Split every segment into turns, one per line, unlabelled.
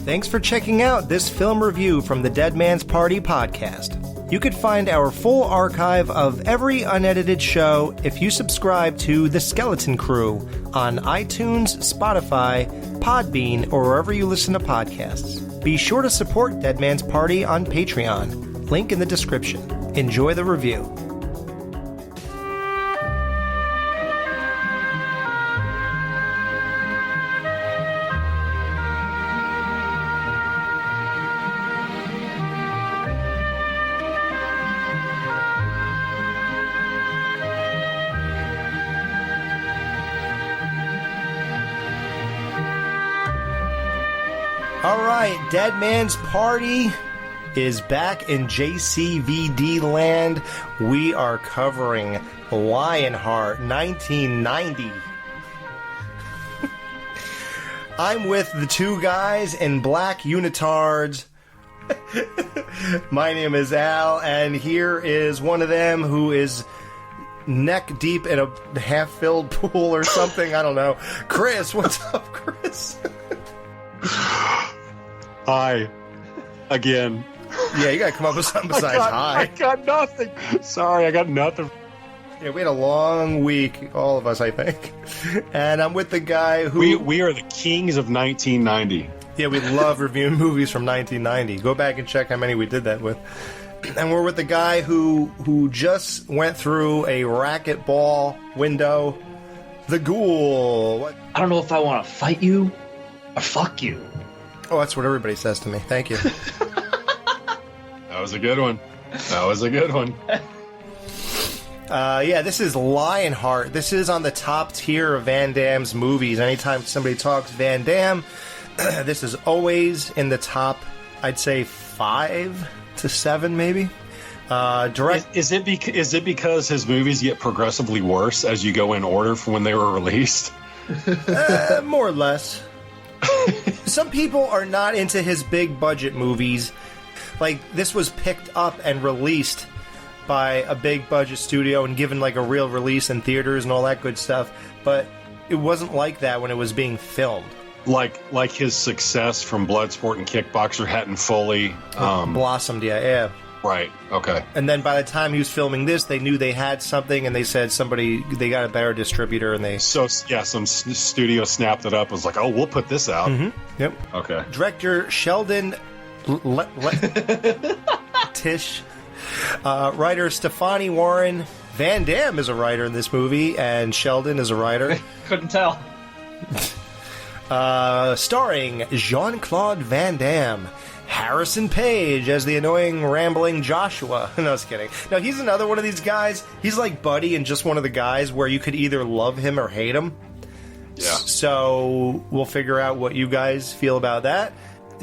Thanks for checking out this film review from the Dead Man's Party podcast. You could find our full archive of every unedited show if you subscribe to The Skeleton Crew on iTunes, Spotify, Podbean, or wherever you listen to podcasts. Be sure to support Dead Man's Party on Patreon. Link in the description. Enjoy the review. Alright, Dead Man's Party is back in JCVD land. We are covering Lionheart 1990. I'm with the two guys in black unitards. My name is Al, and here is one of them who is neck deep in a half-filled pool or something. I don't know. Chris, what's up, Chris?
Hi. Again.
Yeah, you gotta come up with something besides hi.
I got nothing. Sorry, I got nothing.
Yeah, we had a long week, all of us, I think. And I'm with the guy who...
We are the kings of 1990.
Yeah, we love reviewing movies from 1990. Go back and check how many we did that with. And we're with the guy who just went through a racquetball window. The Ghoul. What?
I don't know if I want to fight you or fuck you.
Oh, that's what everybody says to me. Thank you.
That was a good one.
Yeah, this is Lionheart. This is on the top tier of Van Damme's movies. Anytime somebody talks Van Damme, this is always in the top, I'd say 5 to 7, maybe.
Is it because his movies get progressively worse as you go in order from when they were released?
More or less. Some people are not into his big budget movies. Like, this was picked up and released by a big budget studio and given like a real release in theaters and all that good stuff, but it wasn't like that when it was being filmed.
Like his success from Bloodsport and Kickboxer hadn't fully
blossomed yet, yeah.
Right, okay.
And then by the time he was filming this, they knew they had something, and they said they got a better distributor, and they...
So, yeah, some studio snapped it up and was like, oh, we'll put this out.
Mm-hmm. Yep.
Okay.
Director Sheldon Tish. Writer Stefani Warren. Van Damme is a writer in this movie, and Sheldon is a writer.
Couldn't tell.
Starring Jean-Claude Van Damme. Harrison Page as the annoying, rambling Joshua. No, I was kidding. No, he's another one of these guys. He's like Buddy and just one of the guys where you could either love him or hate him.
Yeah.
So we'll figure out what you guys feel about that.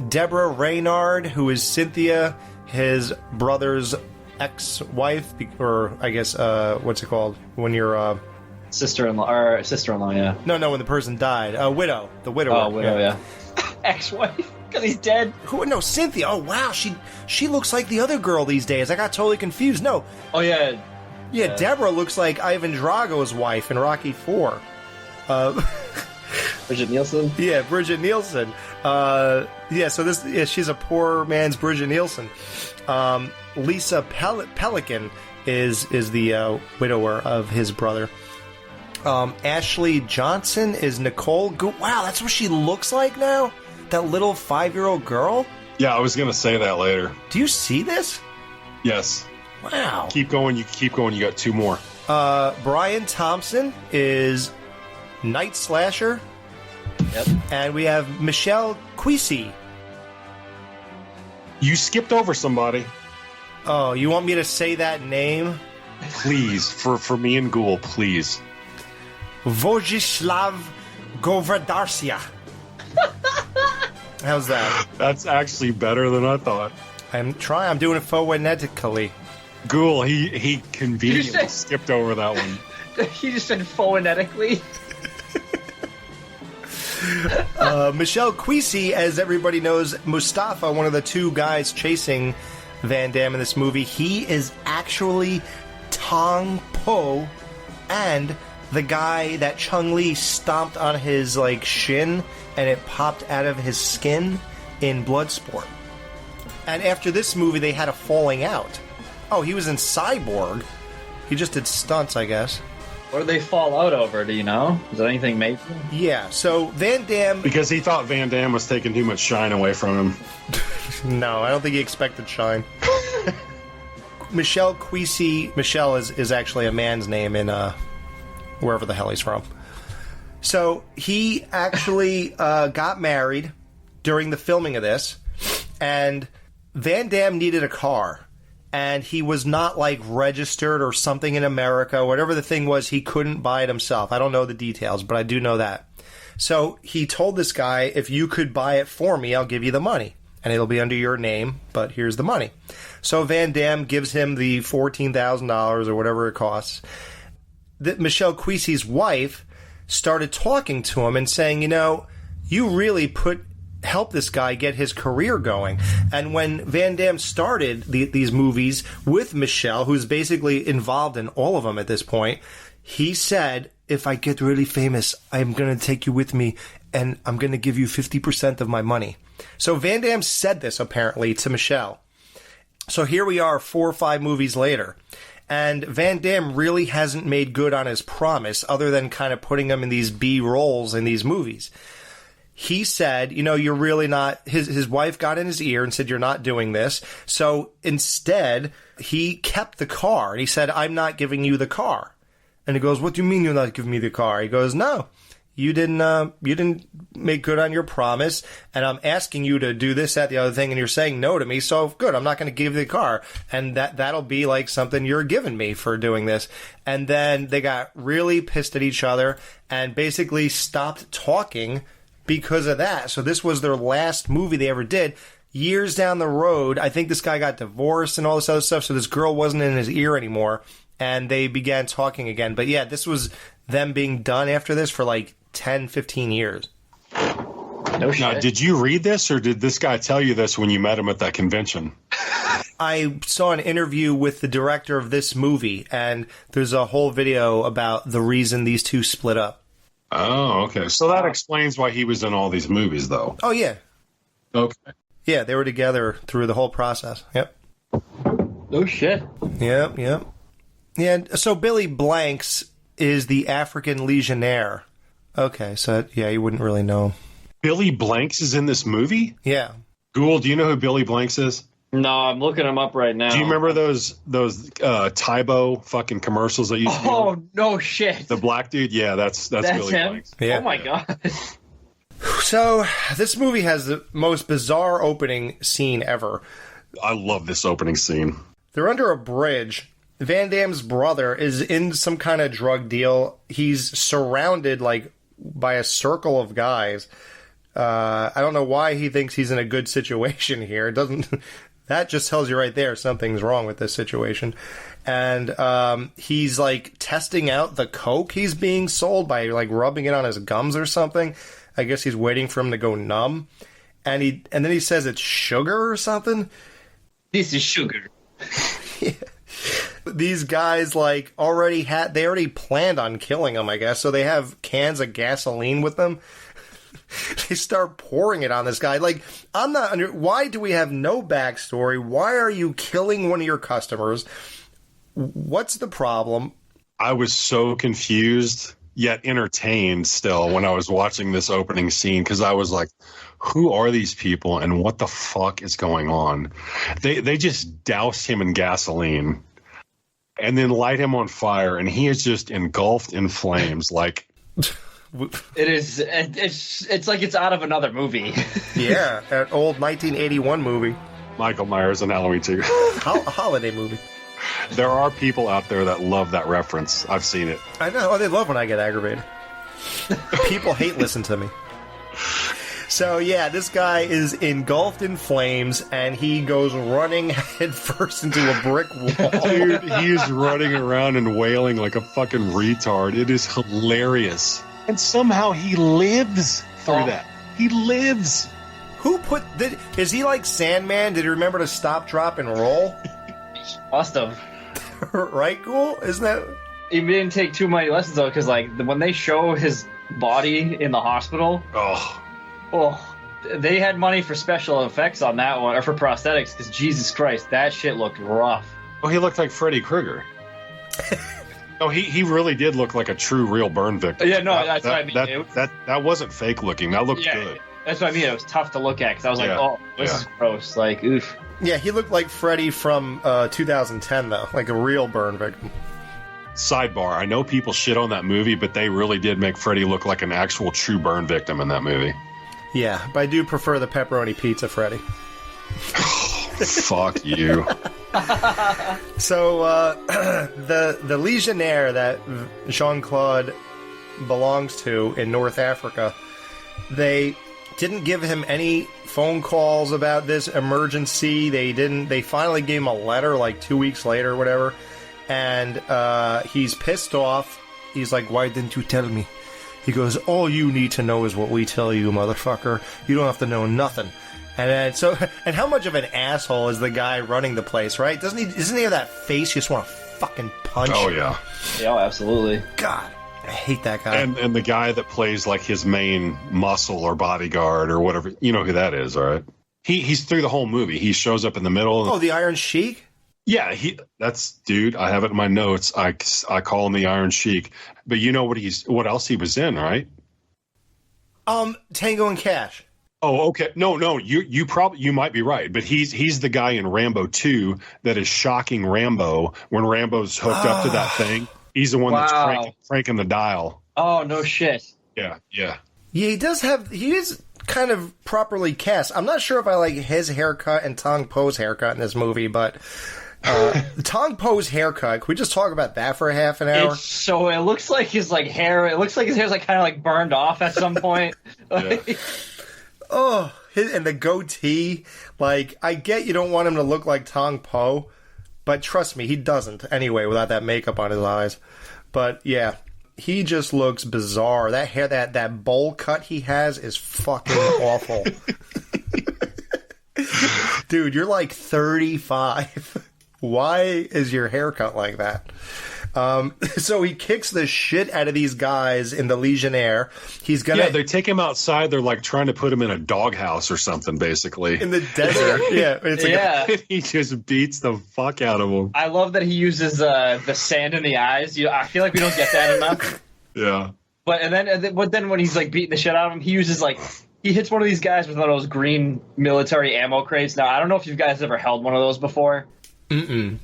Deborah Reynard, who is Cynthia, his brother's ex-wife, or I guess, what's it called? When you're,
sister-in-law, yeah.
No, when the person died. Widow. The widower.
Oh, widow, yeah. Ex-wife? Because he's dead.
Who? No, Cynthia. Oh, wow. She looks like the other girl these days. I got totally confused. No.
Oh, yeah.
Yeah, Deborah looks like Ivan Drago's wife in Rocky IV.
Bridget Nielsen?
Yeah, Bridget Nielsen. She's a poor man's Bridget Nielsen. Lisa Pelican is the widower of his brother. Ashley Johnson is Nicole. Wow, that's what she looks like now? That little 5-year-old girl?
Yeah, I was going to say that later.
Do you see this?
Yes.
Wow.
Keep going. You got 2 more.
Brian Thompson is Night Slasher.
Yep.
And we have Michelle Quisi.
You skipped over somebody.
Oh, you want me to say that name?
Please, for me and Ghoul, please.
Vojislav Goverdarsia. How's that?
That's actually better than I thought.
I'm trying. I'm doing it phonetically.
Ghoul, he conveniently skipped over that one.
He just said phonetically.
Michelle Quisi, as everybody knows, Mustafa, one of the two guys chasing Van Damme in this movie, he is actually Tong Po, and the guy that Chung Li stomped on his shin and it popped out of his skin in Bloodsport. And after this movie, they had a falling out. Oh, he was in Cyborg. He just did stunts, I guess.
What did they fall out over? Do you know? Is there anything major?
Yeah, so Van Damme...
Because he thought Van Damme was taking too much shine away from him.
No, I don't think he expected shine. Michel Quisi... Michel is actually a man's name in wherever the hell he's from. So he actually got married during the filming of this, and Van Damme needed a car. And he was not, like, registered or something in America. Whatever the thing was, he couldn't buy it himself. I don't know the details, but I do know that. So he told this guy, if you could buy it for me, I'll give you the money. And it'll be under your name, but here's the money. So Van Damme gives him the $14,000 or whatever it costs. Michel Quisi's wife started talking to him and saying, you know, you really help this guy get his career going. And when Van Damme started these movies with Michel, who's basically involved in all of them at this point, he said, if I get really famous, I'm going to take you with me and I'm going to give you 50% of my money. So Van Damme said this apparently to Michel. So here we are 4 or 5 movies later. And Van Damme really hasn't made good on his promise other than kind of putting him in these B roles in these movies. He said, you know, you're really not... His wife got in his ear and said, you're not doing this. So instead, he kept the car. And he said, I'm not giving you the car. And he goes, what do you mean you're not giving me the car? He goes, no, you didn't make good on your promise. And I'm asking you to do this, that, the other thing. And you're saying no to me. So good, I'm not going to give you the car. And that'll be like something you're giving me for doing this. And then they got really pissed at each other and basically stopped talking because of that. So this was their last movie they ever did. Years down the road, I think this guy got divorced and all this other stuff, so this girl wasn't in his ear anymore, and they began talking again. But yeah, this was them being done after this for like 10, 15 years.
No shit.
Now, did you read this, or did this guy tell you this when you met him at that convention?
I saw an interview with the director of this movie, and there's a whole video about the reason these two split up.
Oh, okay. So that explains why he was in all these movies, though.
Oh, yeah.
Okay.
Yeah, they were together through the whole process. Yep.
No shit.
Yep. Yeah, so Billy Blanks is the African Legionnaire. Okay, so, yeah, you wouldn't really know.
Billy Blanks is in this movie?
Yeah.
Ghoul, do you know who Billy Blanks is?
No, I'm looking him up right now.
Do you remember those Tybo fucking commercials that used to be on?
Oh, no shit.
The black dude? Yeah, that's Billy
him?
Blanks.
Yeah.
Oh, my God.
So, this movie has the most bizarre opening scene ever.
I love this opening scene.
They're under a bridge. Van Damme's brother is in some kind of drug deal. He's surrounded, like, by a circle of guys. I don't know why he thinks he's in a good situation here. It doesn't... That just tells you right there something's wrong with this situation. And he's, like, testing out the coke he's being sold by, like, rubbing it on his gums or something. I guess he's waiting for him to go numb. And then he says it's sugar or something.
This is sugar.
Yeah. These guys, like, they already planned on killing him, I guess. So they have cans of gasoline with them. They start pouring it on this guy. Like, why do we have no backstory? Why are you killing one of your customers? What's the problem?
I was so confused, yet entertained still when I was watching this opening scene, because I was like, who are these people and what the fuck is going on? They just doused him in gasoline and then light him on fire, and he is just engulfed in flames. Like...
It's like it's out of another movie.
Yeah, an old 1981 movie.
Michael Myers and Halloween 2.
A holiday movie.
There are people out there that love that reference. I've seen it.
I know. Oh, they love when I get aggravated. People hate listening to me. So, yeah, this guy is engulfed in flames, and he goes running headfirst into a brick wall.
Dude, he is running around and wailing like a fucking retard. It is hilarious. And somehow he lives through that. He lives.
Who is he like Sandman? Did he remember to stop, drop, and roll?
Must have.
Right, Ghoul? Isn't that...
He didn't take too many lessons, though, because, like, when they show his body in the hospital...
Oh.
They had money for special effects on that one, or for prosthetics, because Jesus Christ, that shit looked rough.
Oh, he looked like Freddy Krueger. No, he really did look like a true, real burn victim.
Yeah, no, that's what I mean.
That wasn't fake looking. That looked good.
That's what I mean. It was tough to look at because I was like, oh, this is gross. Like, oof.
Yeah, he looked like Freddy from 2010, though, like a real burn victim.
Sidebar, I know people shit on that movie, but they really did make Freddy look like an actual true burn victim in that movie.
Yeah, but I do prefer the pepperoni pizza Freddy.
Fuck you.
So, the Legionnaire that Jean-Claude belongs to in North Africa, they didn't give him any phone calls about this emergency. They finally gave him a letter like 2 weeks later or whatever. And he's pissed off. He's like, why didn't you tell me? He goes, all you need to know is what we tell you, motherfucker. You don't have to know nothing. And then, and how much of an asshole is the guy running the place, right? Doesn't he have that face you just want to fucking punch?
Oh, yeah.
Yeah, absolutely.
God, I hate that guy.
And the guy that plays like his main muscle or bodyguard or whatever, you know who that is, all right? He's through the whole movie. He shows up in the middle.
Oh, the Iron Sheik?
Yeah, dude. I have it in my notes. I call him the Iron Sheik. But you know what else he was in, right?
Tango and Cash.
Oh, okay. No. You might be right, but he's the guy in Rambo 2 that is shocking Rambo when Rambo's hooked up to that thing. He's the one that's cranking the dial.
Oh, no shit.
Yeah.
Yeah, he is kind of properly cast. I'm not sure if I like his haircut and Tong Po's haircut in this movie, but Tong Po's haircut, can we just talk about that for a half an hour?
So it looks like his hair, it looks like his hair's kind of burned off at some point.
Oh, and the goatee. I get you don't want him to look like Tong Po, but trust me, he doesn't anyway without that makeup on his eyes. But yeah, he just looks bizarre. That hair, that bowl cut he has is fucking awful. Dude, you're like 35. Why is your haircut like that? So he kicks the shit out of these guys in the Legionnaire. Yeah,
they take him outside. They're trying to put him in a doghouse or something, basically.
In the desert. Yeah.
He just beats the fuck out of him.
I love that he uses the sand in the eyes. I feel like we don't get that enough.
Yeah.
But then when he's beating the shit out of him, he uses he hits one of these guys with one of those green military ammo crates. Now, I don't know if you guys ever held one of those before.
Mm-mm.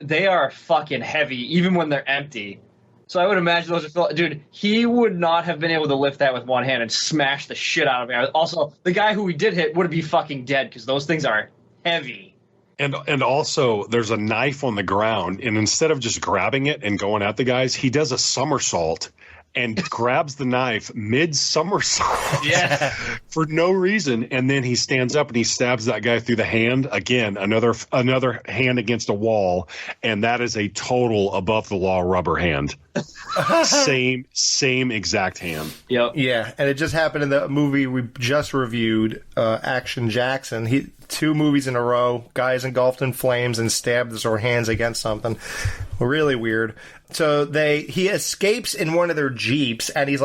They are fucking heavy, even when they're empty. So I would imagine those are... Dude, he would not have been able to lift that with one hand and smash the shit out of me. Also, the guy who he did hit would be fucking dead, because those things are heavy.
And also, there's a knife on the ground, and instead of just grabbing it and going at the guys, he does a somersault and grabs the knife mid-somersault for no reason, and then he stands up and he stabs that guy through the hand. Again, another hand against a wall, and that is a total above-the-law rubber hand. Same exact hand.
Yep.
Yeah, and it just happened in the movie we just reviewed, Action Jackson. 2 movies in a row, guys engulfed in flames and stabbed their hands against something. Really weird. So he escapes in one of their Jeeps, and he's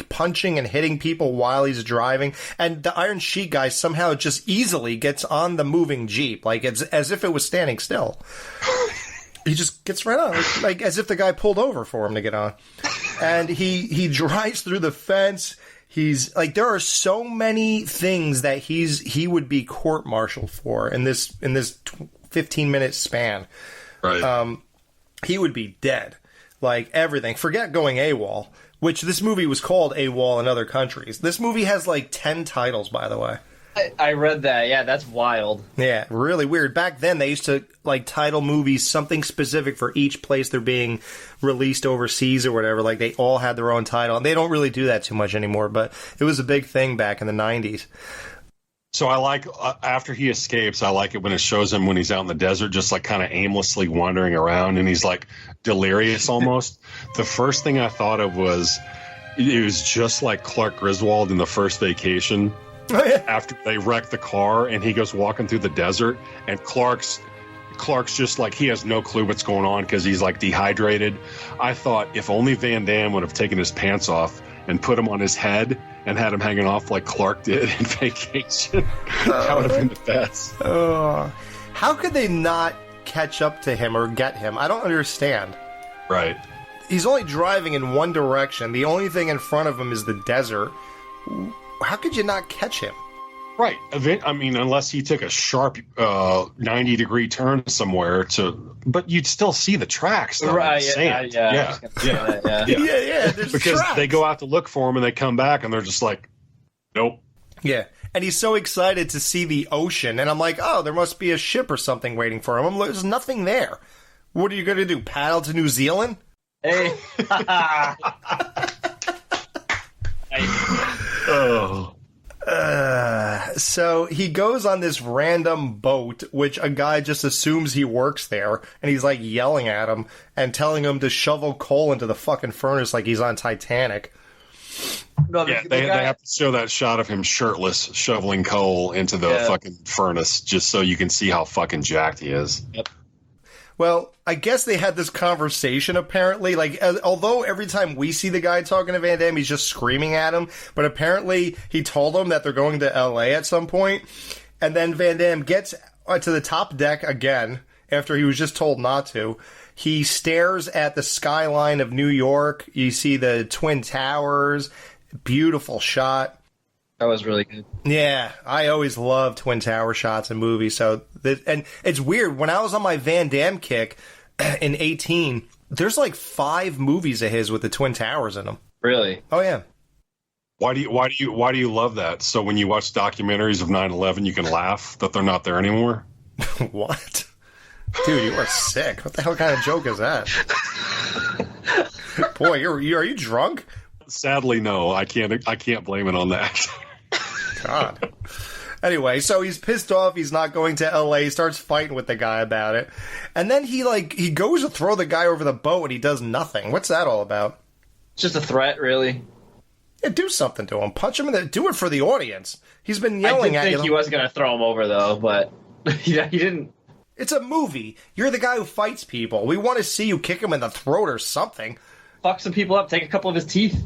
punching and hitting people while he's driving. And the Iron Sheik guy somehow just easily gets on the moving Jeep, it's as if it was standing still. He just gets right on, as if the guy pulled over for him to get on. And he drives through the fence. He's there are so many things that he would be court-martialed for in this 15-minute span.
Right.
He would be dead. Everything. Forget going AWOL, which this movie was called AWOL in other countries. This movie has 10 titles, by the way.
I read that. Yeah, that's wild.
Yeah, really weird. Back then, they used to title movies something specific for each place they're being released overseas or whatever. They all had their own title, and they don't really do that too much anymore. But it was a big thing back in the 90s.
So I after he escapes, I like it when it shows him when he's out in the desert, just kind of aimlessly wandering around, and he's delirious almost. The first thing I thought of was it was just like Clark Griswold in The First Vacation. Oh, yeah. After they wreck the car and he goes walking through the desert, and Clark's just he has no clue what's going on because he's dehydrated. I thought if only Van Damme would have taken his pants off and put him on his head and had him hanging off like Clark did in Vacation. That would have been the best.
How could they not catch up to him or get him? I don't understand.
Right.
He's only driving in one direction. The only thing in front of him is the desert. How could you not catch him?
Right. I mean, unless he took a sharp 90-degree turn somewhere but you'd still see the tracks. Though,
right.
Sand.
Yeah.
There's
because
tracks.
they go out to look for him and they come back and they're just like, nope.
Yeah. And he's so excited to see the ocean. And I'm like, oh, there must be a ship or something waiting for him. There's nothing there. What are you going to do? Paddle to New Zealand?
Hey.
Oh.
So he goes on this random boat, which a guy just assumes he works there, and he's like yelling at him and telling him to shovel coal into the fucking furnace like he's on Titanic.
No,
they have to show that shot of him shirtless shoveling coal into the fucking furnace just so you can see how fucking jacked he is.
Yep.
Well, I guess they had this conversation, apparently. Like, although every time we see the guy talking to Van Damme, he's just screaming at him. But apparently, he told him that they're going to L.A. at some point. And then Van Damme gets to the top deck again, after he was just told not to. He stares at the skyline of New York. You see the Twin Towers. Beautiful shot.
That was really good.
Yeah, I always love Twin Tower shots in movies. And it's weird. When I was on my Van Damme kick in 18, there's like 5 movies of his with the Twin Towers in them.
Really?
Oh yeah.
Why do you love that? So when you watch documentaries of 9/11, you can laugh that they're not there anymore?
What? Dude, you are sick. What the hell kind of joke is that? Boy, are you drunk?
Sadly, no. I can't blame it on that.
God. Anyway, so he's pissed off. He's not going to L.A. He starts fighting with the guy about it. And then he goes to throw the guy over the boat and he does nothing. What's that all about?
It's just a threat, really.
Yeah, do something to him. Punch him do it for the audience. He's been yelling at you.
I think he was going to throw him over, though, but he didn't.
It's a movie. You're the guy who fights people. We want to see you kick him in the throat or something.
Fuck some people up. Take a couple of his teeth.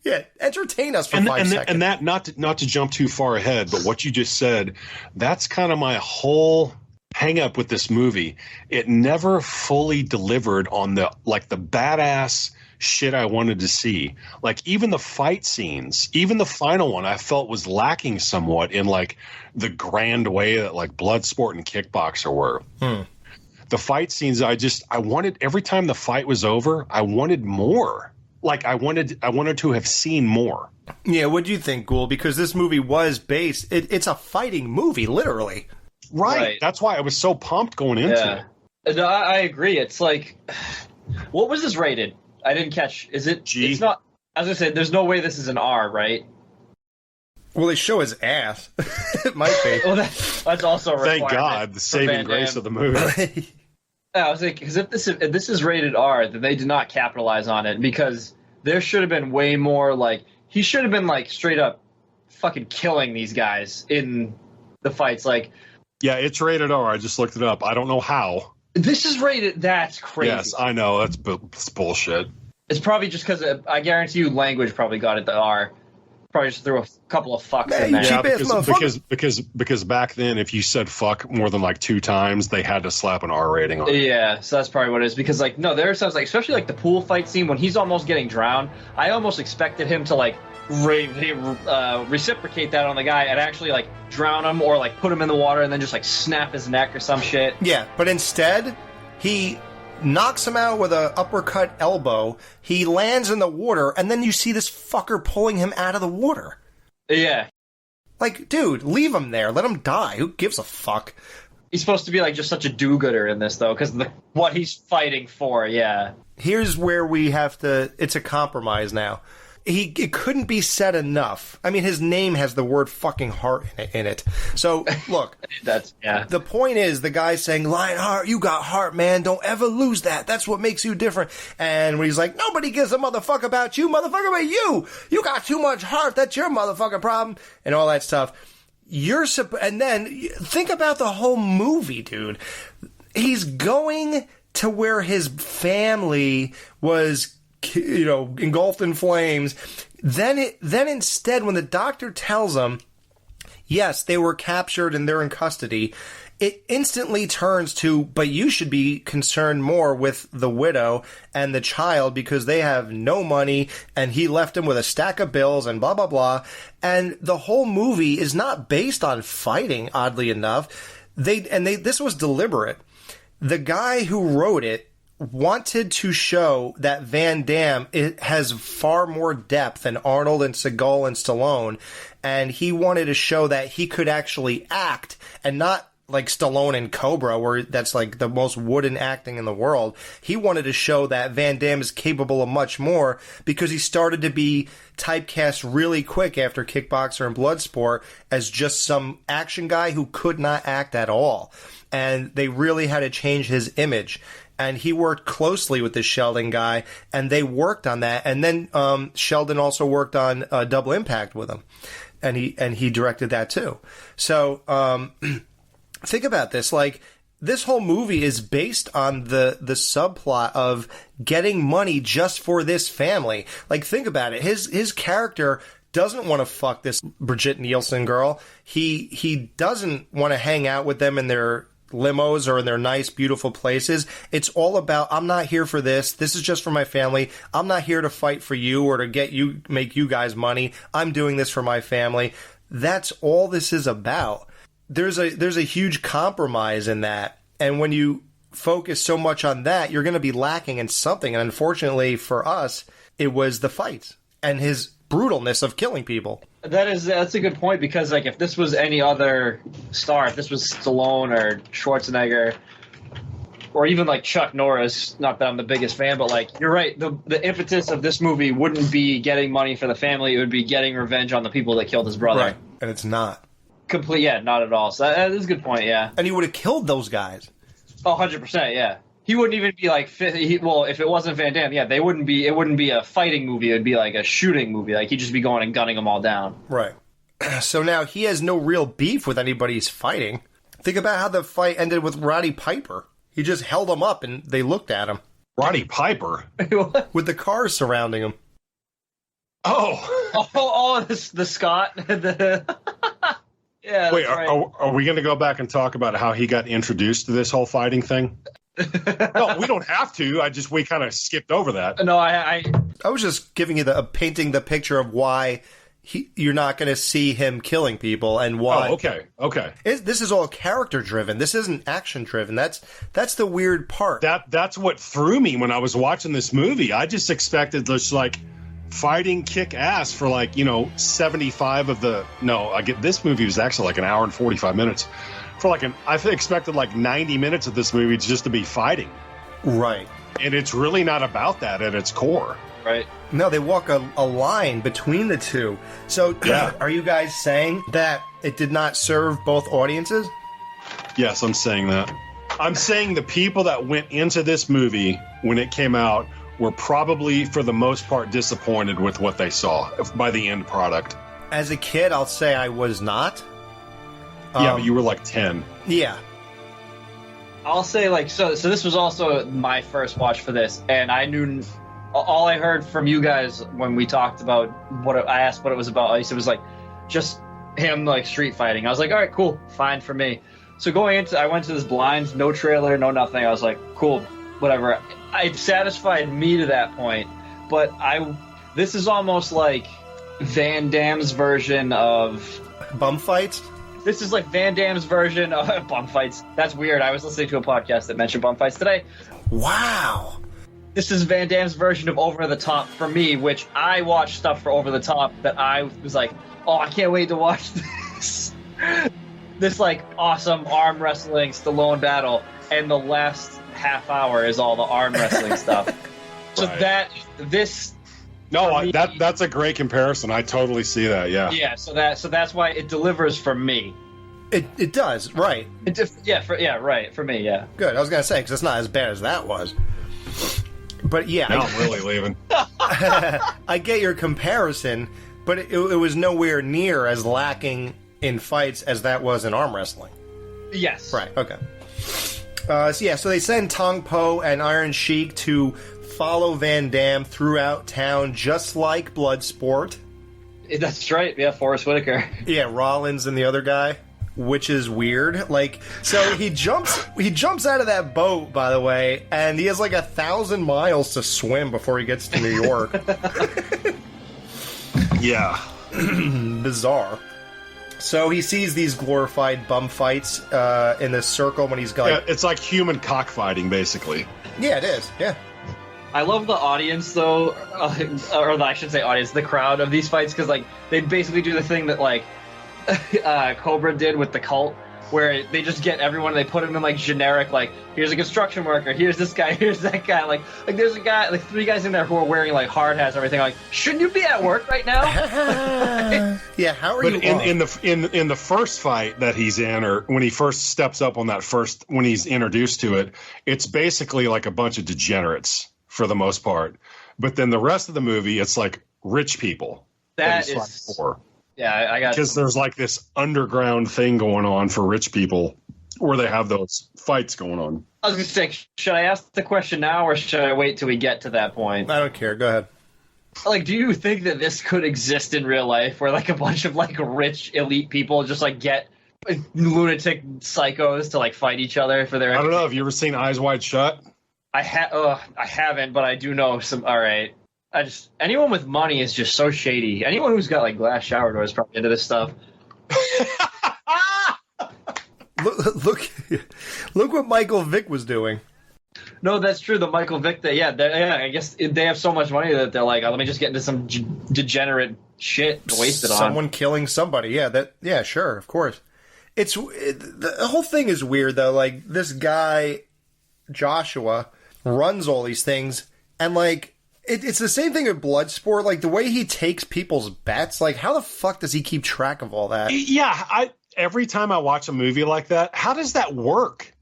Yeah, entertain us for 5 seconds.
And that not to jump too far ahead, but what you just said, that's kind of my whole hang up with this movie. It never fully delivered on the badass shit I wanted to see. Like even the fight scenes, even the final one, I felt was lacking somewhat in like the grand way that like Bloodsport and Kickboxer were. The fight scenes, I wanted every time the fight was over, I wanted more. Like I wanted to have seen more.
Yeah, what do you think, Ghoul? Because this movie was based. It's a fighting movie, literally.
Right. That's why I was so pumped going into it.
No, I agree. It's like, what was this rated? I didn't catch. Is it
G?
It's not. As I said, there's no way this is an R, right?
Well, they show his ass. It might be.
Well, that's also a
Thank
requirement
God, the saving grace of the movie.
Yeah, I was like, because if this is rated R, then they did not capitalize on it because there should have been way more. Like he should have been like straight up fucking killing these guys in the fights. Like,
yeah, it's rated R. I just looked it up. I don't know how.
This is rated. That's crazy.
Yes, I know. That's bullshit.
It's probably just because I guarantee you, language probably got it to R. Probably just threw a couple of fucks in there.
Yeah, because back then, if you said fuck more than like 2 times, they had to slap an R rating on it.
Yeah, so that's probably what it is. Because like, no, there are times like, especially like the pool fight scene when he's almost getting drowned. I almost expected him to like reciprocate that on the guy and actually like drown him or like put him in the water and then just like snap his neck or some shit.
Yeah, but instead he knocks him out with a uppercut elbow. He lands in the water, and then you see this fucker pulling him out of the water.
Yeah.
Like, dude, leave him there. Let him die. Who gives a fuck?
He's supposed to be like just such a do-gooder in this, though, because what he's fighting for, yeah.
Here's where we have to... It's a compromise now. It couldn't be said enough. I mean, his name has the word fucking heart in it. So, look. The point is, the guy's saying, Lionheart, you got heart, man. Don't ever lose that. That's what makes you different. And when he's like, nobody gives a motherfucker about you, motherfucker, but you. You got too much heart. That's your motherfucking problem. And all that stuff. And then, think about the whole movie, dude. He's going to where his family was engulfed in flames. Then instead, when the doctor tells them, yes, they were captured and they're in custody, it instantly turns to, but you should be concerned more with the widow and the child because they have no money and he left them with a stack of bills and blah, blah, blah. And the whole movie is not based on fighting, oddly enough. This was deliberate. The guy who wrote it wanted to show that Van Damme has far more depth than Arnold and Seagal and Stallone. And he wanted to show that he could actually act and not like Stallone and Cobra, where that's like the most wooden acting in the world. He wanted to show that Van Damme is capable of much more because he started to be typecast really quick after Kickboxer and Bloodsport as just some action guy who could not act at all. And they really had to change his image. And he worked closely with this Sheldon guy, and they worked on that. And then Sheldon also worked on Double Impact with him, and he directed that too. So think about this. Like, this whole movie is based on the subplot of getting money just for this family. Like, think about it. His character doesn't want to fuck this Brigitte Nielsen girl. He doesn't want to hang out with them in their limos or in their nice, beautiful places. It's all about, I'm not here for this. This is just for my family. I'm not here to fight for you or to make you guys money. I'm doing this for my family. That's all this is about. There's a huge compromise in that. And when you focus so much on that, you're going to be lacking in something. And unfortunately for us, it was the fights and his brutalness of killing people.
That's a good point, because like if this was any other star, if this was Stallone or Schwarzenegger or even like Chuck Norris, not that I'm the biggest fan, but like you're right, the impetus of this movie wouldn't be getting money for the family, it would be getting revenge on the people that killed his brother.
Right. And it's not.
Not at all. So that is a good point, yeah.
And he would have killed those guys.
Oh, 100%, yeah. He wouldn't even be like, if it wasn't Van Damme, yeah, it wouldn't be a fighting movie. It would be like a shooting movie. Like, he'd just be going and gunning them all down.
Right. So now he has no real beef with anybody he's fighting. Think about how the fight ended with Roddy Piper. He just held him up and they looked at him.
Roddy Piper?
With the cars surrounding him.
The Scott. Yeah.
Wait,
right.
are we going to go back and talk about how he got introduced to this whole fighting thing? No, we don't have to. We kind of skipped over that.
No, I
was just giving you painting the picture of why you're not going to see him killing people and why.
Oh, okay.
This is all character driven. This isn't action driven. That's the weird part.
That's what threw me when I was watching this movie. I just expected this like fighting kick ass for 75 of the. No, this movie was actually like an hour and 45 minutes. I expected like 90 minutes of this movie just to be fighting.
Right.
And it's really not about that at its core.
Right.
No, they walk a line between the two. So yeah. Are you guys saying that it did not serve both audiences?
Yes, I'm saying that. I'm saying the people that went into this movie when it came out were probably, for the most part, disappointed with what they saw by the end product.
As a kid, I'll say I was not.
Yeah, but you were like 10.
Yeah.
I'll say so this was also my first watch for this, and I knew all I heard from you guys when we talked about I asked what it was about. It was like just him like street fighting. I was like, all right, cool, fine for me. So I went to this blind, no trailer, no nothing. I was like, cool, whatever. It satisfied me to that point, but this is almost like Van Damme's version of
bum fights.
This is like Van Damme's version of bum fights. That's weird. I was listening to a podcast that mentioned bum fights today.
Wow. This
is Van Damme's version of Over the Top for me, which I watch stuff for Over the Top that I was like, oh, I can't wait to watch this. This like awesome arm wrestling Stallone battle, and the last half hour is all the arm wrestling stuff. So
right. That's a great comparison. I totally see that. Yeah.
Yeah. So that's why it delivers for me.
It does, right?
Right for me. Yeah.
Good. I was gonna say because it's not as bad as that was. But yeah,
now I'm really leaving.
I get your comparison, but it was nowhere near as lacking in fights as that was in arm wrestling.
Yes.
Right. Okay. So they send Tong Po and Iron Sheik to follow Van Damme throughout town, just like Bloodsport.
That's right. Yeah, Forrest Whitaker.
Yeah, Rollins and the other guy, which is weird. Like, so he jumps out of that boat, by the way, and he has like 1,000 miles to swim before he gets to New York.
Yeah.
Bizarre. So he sees these glorified bum fights in this circle when he's going.
Yeah, it's like human cockfighting, basically.
Yeah, it is. Yeah.
I love the audience, though, I should say audience, the crowd of these fights, because like they basically do the thing that like Cobra did with the cult, where they just get everyone and they put them in like generic, like, here's a construction worker, here's this guy, here's that guy, like there's a guy, like 3 guys in there who are wearing like hard hats and everything, like, shouldn't you be at work right now?
Yeah, how are
But
you?
in the first fight that he's in, or when he first steps up on that first, when he's introduced to it, it's basically like a bunch of degenerates for the most part. But then the rest of the movie, it's like rich people
That
he's fighting
is,
for.
yeah, I got
Because there's like this underground thing going on for rich people where they have those fights going on.
I was gonna say, should I ask the question now or should I wait till we get to that point?
I don't care. Go ahead.
Like, do you think that this could exist in real life, where like a bunch of like rich elite people just like get lunatic psychos to like fight each other for their?
I don't know. Have you ever seen Eyes Wide Shut?
I haven't, but I do know some. All right, anyone with money is just so shady. Anyone who's got like glass shower doors is probably into this stuff.
Look what Michael Vick was doing.
No, that's true. The Michael Vick, I guess they have so much money that they're like, oh, let me just get into some degenerate shit to waste it on.
Someone killing somebody. Yeah, sure, of course. The whole thing is weird though. Like, this guy Joshua runs all these things, and like it's the same thing with Bloodsport. Like, the way he takes people's bets, like, how the fuck does he keep track of all that?
Yeah, every time I watch a movie like that, how does that work?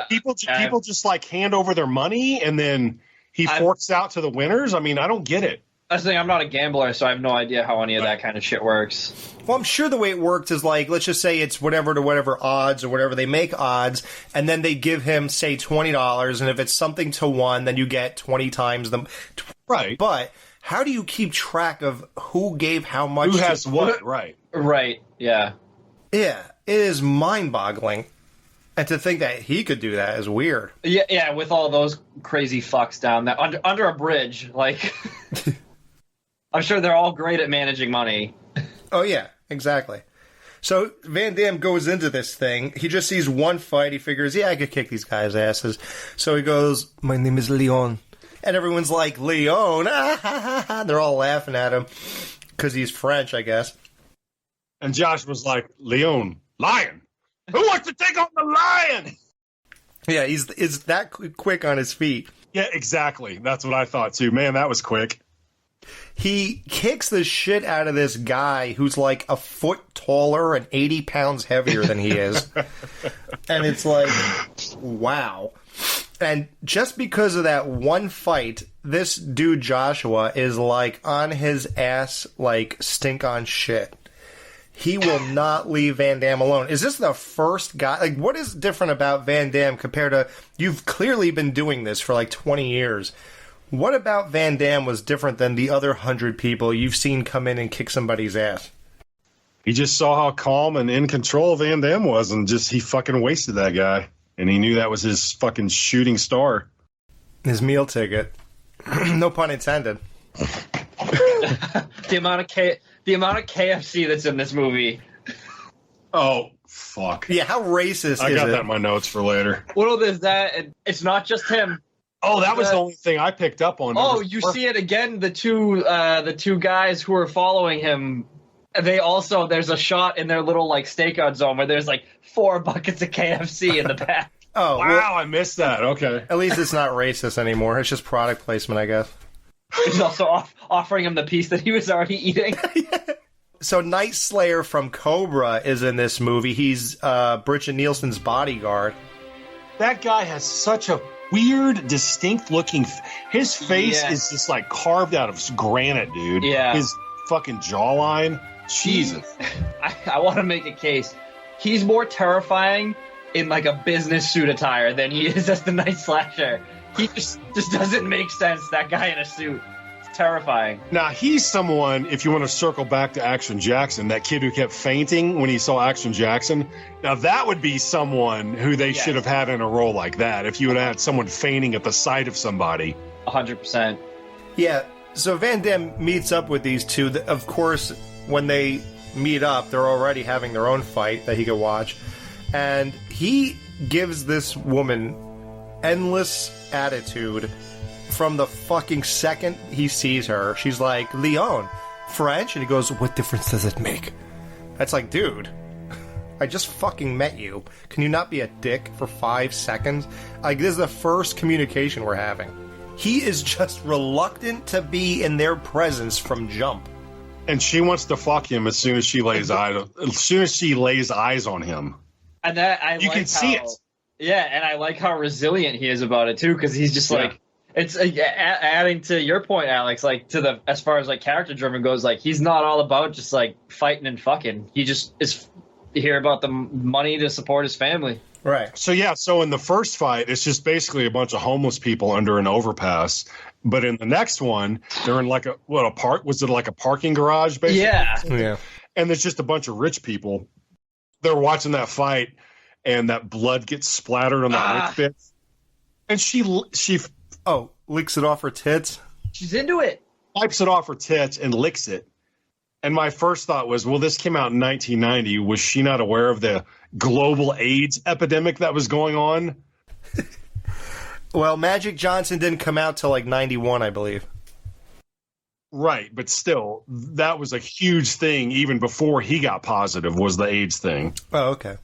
People just like hand over their money and then he forks out to the winners. I mean, I don't get it.
I was saying, I'm not a gambler, so I have no idea how any of that kind of shit works.
Well, I'm sure the way it works is like, let's just say it's whatever to whatever odds or whatever they make odds, and then they give him, say, $20, and if it's something to 1, then you get 20 times them.
Right.
But how do you keep track of who gave how much?
Who has what? Right.
Right. Yeah.
Yeah, it is mind-boggling. And to think that he could do that is weird.
Yeah, with all those crazy fucks down there under a bridge, like. I'm sure they're all great at managing money.
Oh, yeah, exactly. So Van Damme goes into this thing. He just sees one fight. He figures, yeah, I could kick these guys' asses. So he goes, my name is Leon. And everyone's like, Leon? They're all laughing at him because he's French, I guess.
And Josh was like, Leon, lion. Who wants to take on the lion?
Yeah, he's that quick on his feet.
Yeah, exactly. That's what I thought, too. Man, that was quick.
He kicks the shit out of this guy who's like a foot taller and 80 pounds heavier than he is. And it's like, wow. And just because of that one fight, this dude Joshua is like on his ass like stink on shit. He will not leave Van Damme alone. Is this the first guy? Like, what is different about Van Damme compared to... You've clearly been doing this for like 20 years. What about Van Damme was different than the other 100 people you've seen come in and kick somebody's ass?
He just saw how calm and in control Van Damme was, and he fucking wasted that guy. And he knew that was his fucking shooting star.
His meal ticket. No pun intended.
The amount of KFC that's in this movie.
Oh, fuck.
Yeah, how racist is it?
I got that in my notes for later.
Well, there's that. It's not just him.
Oh, that was the only thing I picked up on.
Oh, you see it again. The two guys who are following him. They also, there's a shot in their little like stakeout zone where there's like 4 buckets of KFC in the back.
Oh,
wow, well, I missed that. Okay.
At least it's not racist anymore. It's just product placement, I guess.
He's also offering him the piece that he was already eating.
So Night Slayer from Cobra is in this movie. He's Bridget Nielsen's bodyguard.
That guy has such a weird, distinct looking... His face is just like carved out of granite, dude.
Yeah.
His fucking jawline. Jesus.
I want to make a case. He's more terrifying in like a business suit attire than he is as the Night Slasher. He just doesn't make sense. That guy in a suit. It's terrifying.
Now, he's someone, if you want to circle back to Action Jackson, that kid who kept fainting when he saw Action Jackson, now that would be someone who they should have had in a role like that, if you would have had someone fainting at the sight of somebody.
100%.
Yeah, so Van Damme meets up with these two. Of course, when they meet up, they're already having their own fight that he could watch. And he gives this woman endless attitude from the fucking second he sees her. She's like, Leon, French? And he goes, what difference does it make? That's like, dude, I just fucking met you. Can you not be a dick for 5 seconds? Like, this is the first communication we're having. He is just reluctant to be in their presence from jump.
And she wants to fuck him as soon as she lays eyes on him.
And that you can see it. Yeah, and I like how resilient he is about it too, because he's just like, it's adding to your point, Alex. Like as far as like character driven goes, like he's not all about just like fighting and fucking. He just is here about the money to support his family.
Right.
So in the first fight, it's just basically a bunch of homeless people under an overpass. But in the next one, they're in like a parking garage, basically?
Yeah.
And there's just a bunch of rich people. They're watching that fight, and that blood gets splattered on the rich bit. And she
licks it off her tits?
She's into it.
Wipes it off her tits and licks it. And my first thought was, well, this came out in 1990. Was she not aware of the global AIDS epidemic that was going on?
Well, Magic Johnson didn't come out till like 91, I believe.
Right, but still, that was a huge thing even before he got positive, was the AIDS thing.
Oh, okay.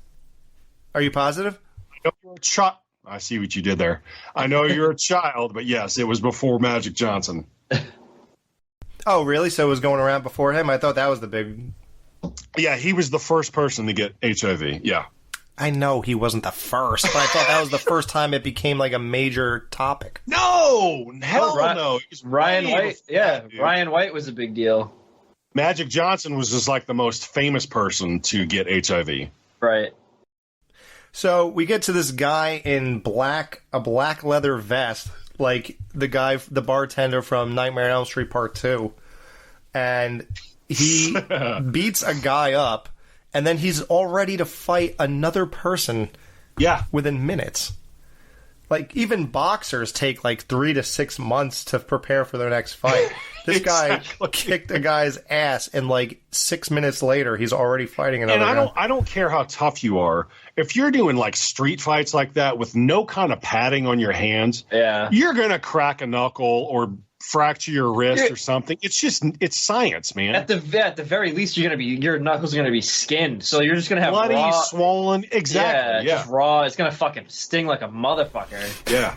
Are you positive?
I know you're a child. I see what you did there. I know you're a child, but yes, it was before Magic Johnson.
Oh, really? So it was going around before him? I thought that was the big...
Yeah, he was the first person to get HIV, yeah.
I know he wasn't the first, but I thought that was the first time it became like a major topic.
No! Hell no!
Ryan White, Ryan White was a big deal.
Magic Johnson was just like the most famous person to get HIV.
Right.
So we get to this guy in a black leather vest, like the bartender from Nightmare on Elm Street Part 2. And he beats a guy up, and then he's all ready to fight another person within minutes. Like, even boxers take like 3 to 6 months to prepare for their next fight. This guy kicked a guy's ass, and like 6 minutes later, he's already fighting another guy.
And I don't care how tough you are. If you're doing like street fights like that with no kind of padding on your hands, you're going to crack a knuckle or fracture your wrist or something. It's science, man.
At the very least, your knuckles are gonna be skinned, so you're just gonna have
bloody,
raw,
swollen. Exactly.
Yeah, just raw. It's gonna fucking sting like a motherfucker.
Yeah.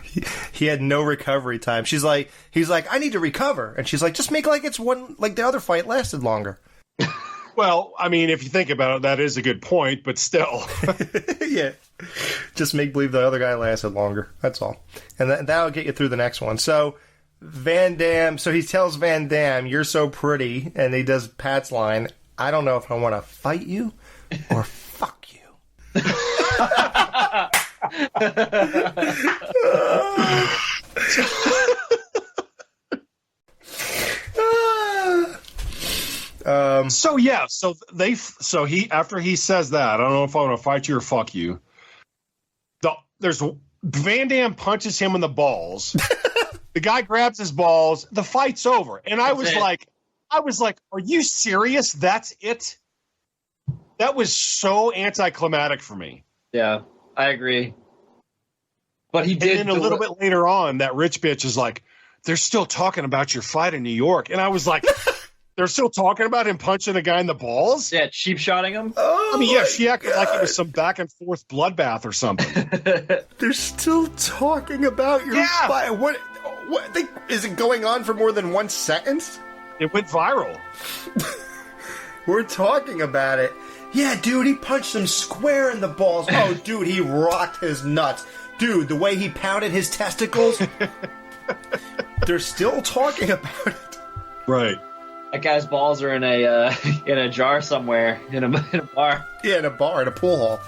He had no recovery time. He's like, I need to recover, and she's like, just make like it's one, like the other fight lasted longer.
Well, I mean, if you think about it, that is a good point, but still.
Yeah. Just make believe the other guy lasted longer. That's all, and that'll get you through the next one. So. Van Damme, so he tells Van Damme, you're so pretty, and he does Pat's line, I don't know if I want to fight you or fuck you.
So he after he says that, I don't know if I want to fight you or fuck you. There's Van Damme punches him in the balls. The guy grabs his balls. The fight's over, and I was like, "Are you serious? That's it?" That was so anticlimactic for me.
Yeah, I agree. But he did.
And then a little bit later on, that rich bitch is like, "They're still talking about your fight in New York," and I was like, "They're still talking about him punching a guy in the balls?"
Yeah, cheap shotting him.
Oh,
I mean, yeah, she acted like it was some back and forth bloodbath or something.
They're still talking about your fight. What is it going on for more than 1 second?
It went viral.
We're talking about it. Yeah, dude, he punched him square in the balls. Oh, dude, he rocked his nuts. Dude, the way he pounded his testicles. They're still talking about it.
Right.
That guy's balls are in a jar somewhere in a bar.
Yeah, in a bar, in a pool hall.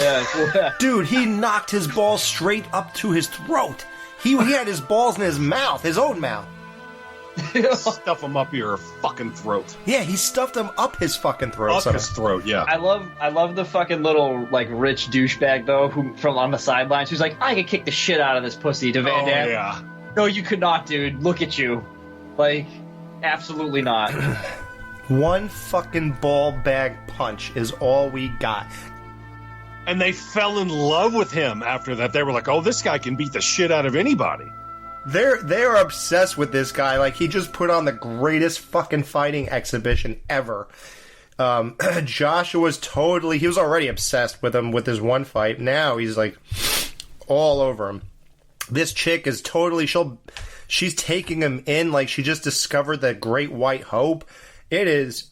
Yeah.
Dude, he knocked his balls straight up to his throat. He had his balls in his mouth, his own mouth.
Stuff them up your fucking throat.
Yeah, he stuffed them up his fucking throat.
Up his throat, yeah.
I love the fucking little like rich douchebag though, who from on the sidelines, who's like, I could kick the shit out of this pussy to Van Damme.
Yeah.
No, you could not, dude. Look at you. Like, absolutely not.
One fucking ball bag punch is all we got.
And they fell in love with him after that. They were like, oh, this guy can beat the shit out of anybody.
They're obsessed with this guy. Like, he just put on the greatest fucking fighting exhibition ever. Joshua's totally... He was already obsessed with him with his one fight. Now he's, like, all over him. This chick is totally... She's taking him in like she just discovered the Great White Hope. It is...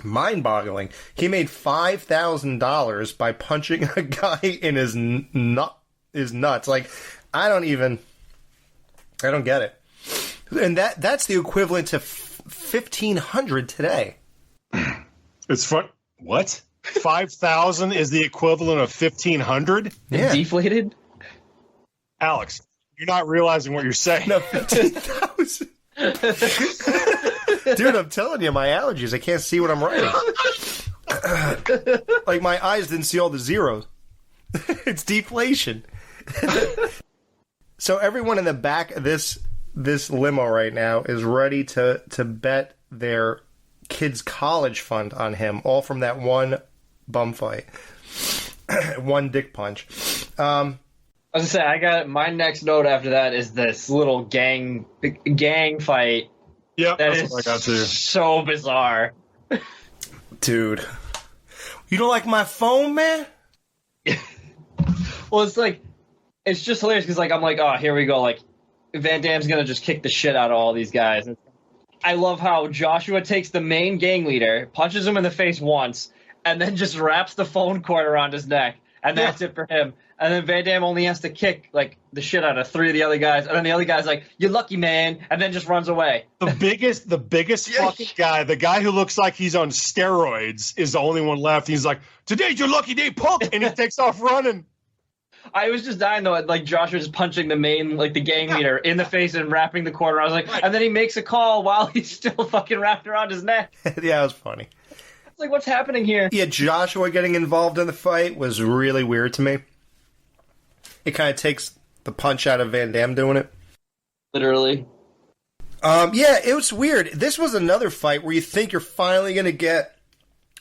mind-boggling. He made $5,000 by punching a guy in his nuts. Like, I don't get it. And that's the equivalent to $1,500 today.
It's fun. What? 5,000 is the equivalent of 1,500?
Yeah.
Deflated?
Alex, you're not realizing what you're saying.
No, 15,000. Dude, I'm telling you, my allergies. I can't see what I'm writing. Like, my eyes didn't see all the zeros. It's deflation. So everyone in the back of this limo right now is ready to bet their kid's college fund on him, all from that one bum fight. One dick punch.
I was gonna say, I got my next note after that is this little gang fight.
Yep,
That
that's
is
what I got too.
so bizarre.
Dude. You don't like my phone, man?
Well, it's just hilarious because, like, I'm like, oh, here we go. Like, Van Damme's going to just kick the shit out of all these guys. I love how Joshua takes the main gang leader, punches him in the face once, and then just wraps the phone cord around his neck. And that's it for him. And then Van Damme only has to kick, like, the shit out of 3 of the other guys. And then the other guy's like, you're lucky, man. And then just runs away.
The biggest fucking guy, the guy who looks like he's on steroids, is the only one left. He's like, today's your lucky day, punk. And he takes off running.
I was just dying, though. Like, Joshua just punching the main, like, the gang leader in the face and wrapping the cord around. I was like, and then he makes a call while he's still fucking wrapped around his neck.
Yeah, it was funny.
It's like, what's happening here?
Yeah, Joshua getting involved in the fight was really weird to me. It kind of takes the punch out of Van Damme doing it.
Literally.
Yeah, it was weird. This was another fight where you think you're finally going to get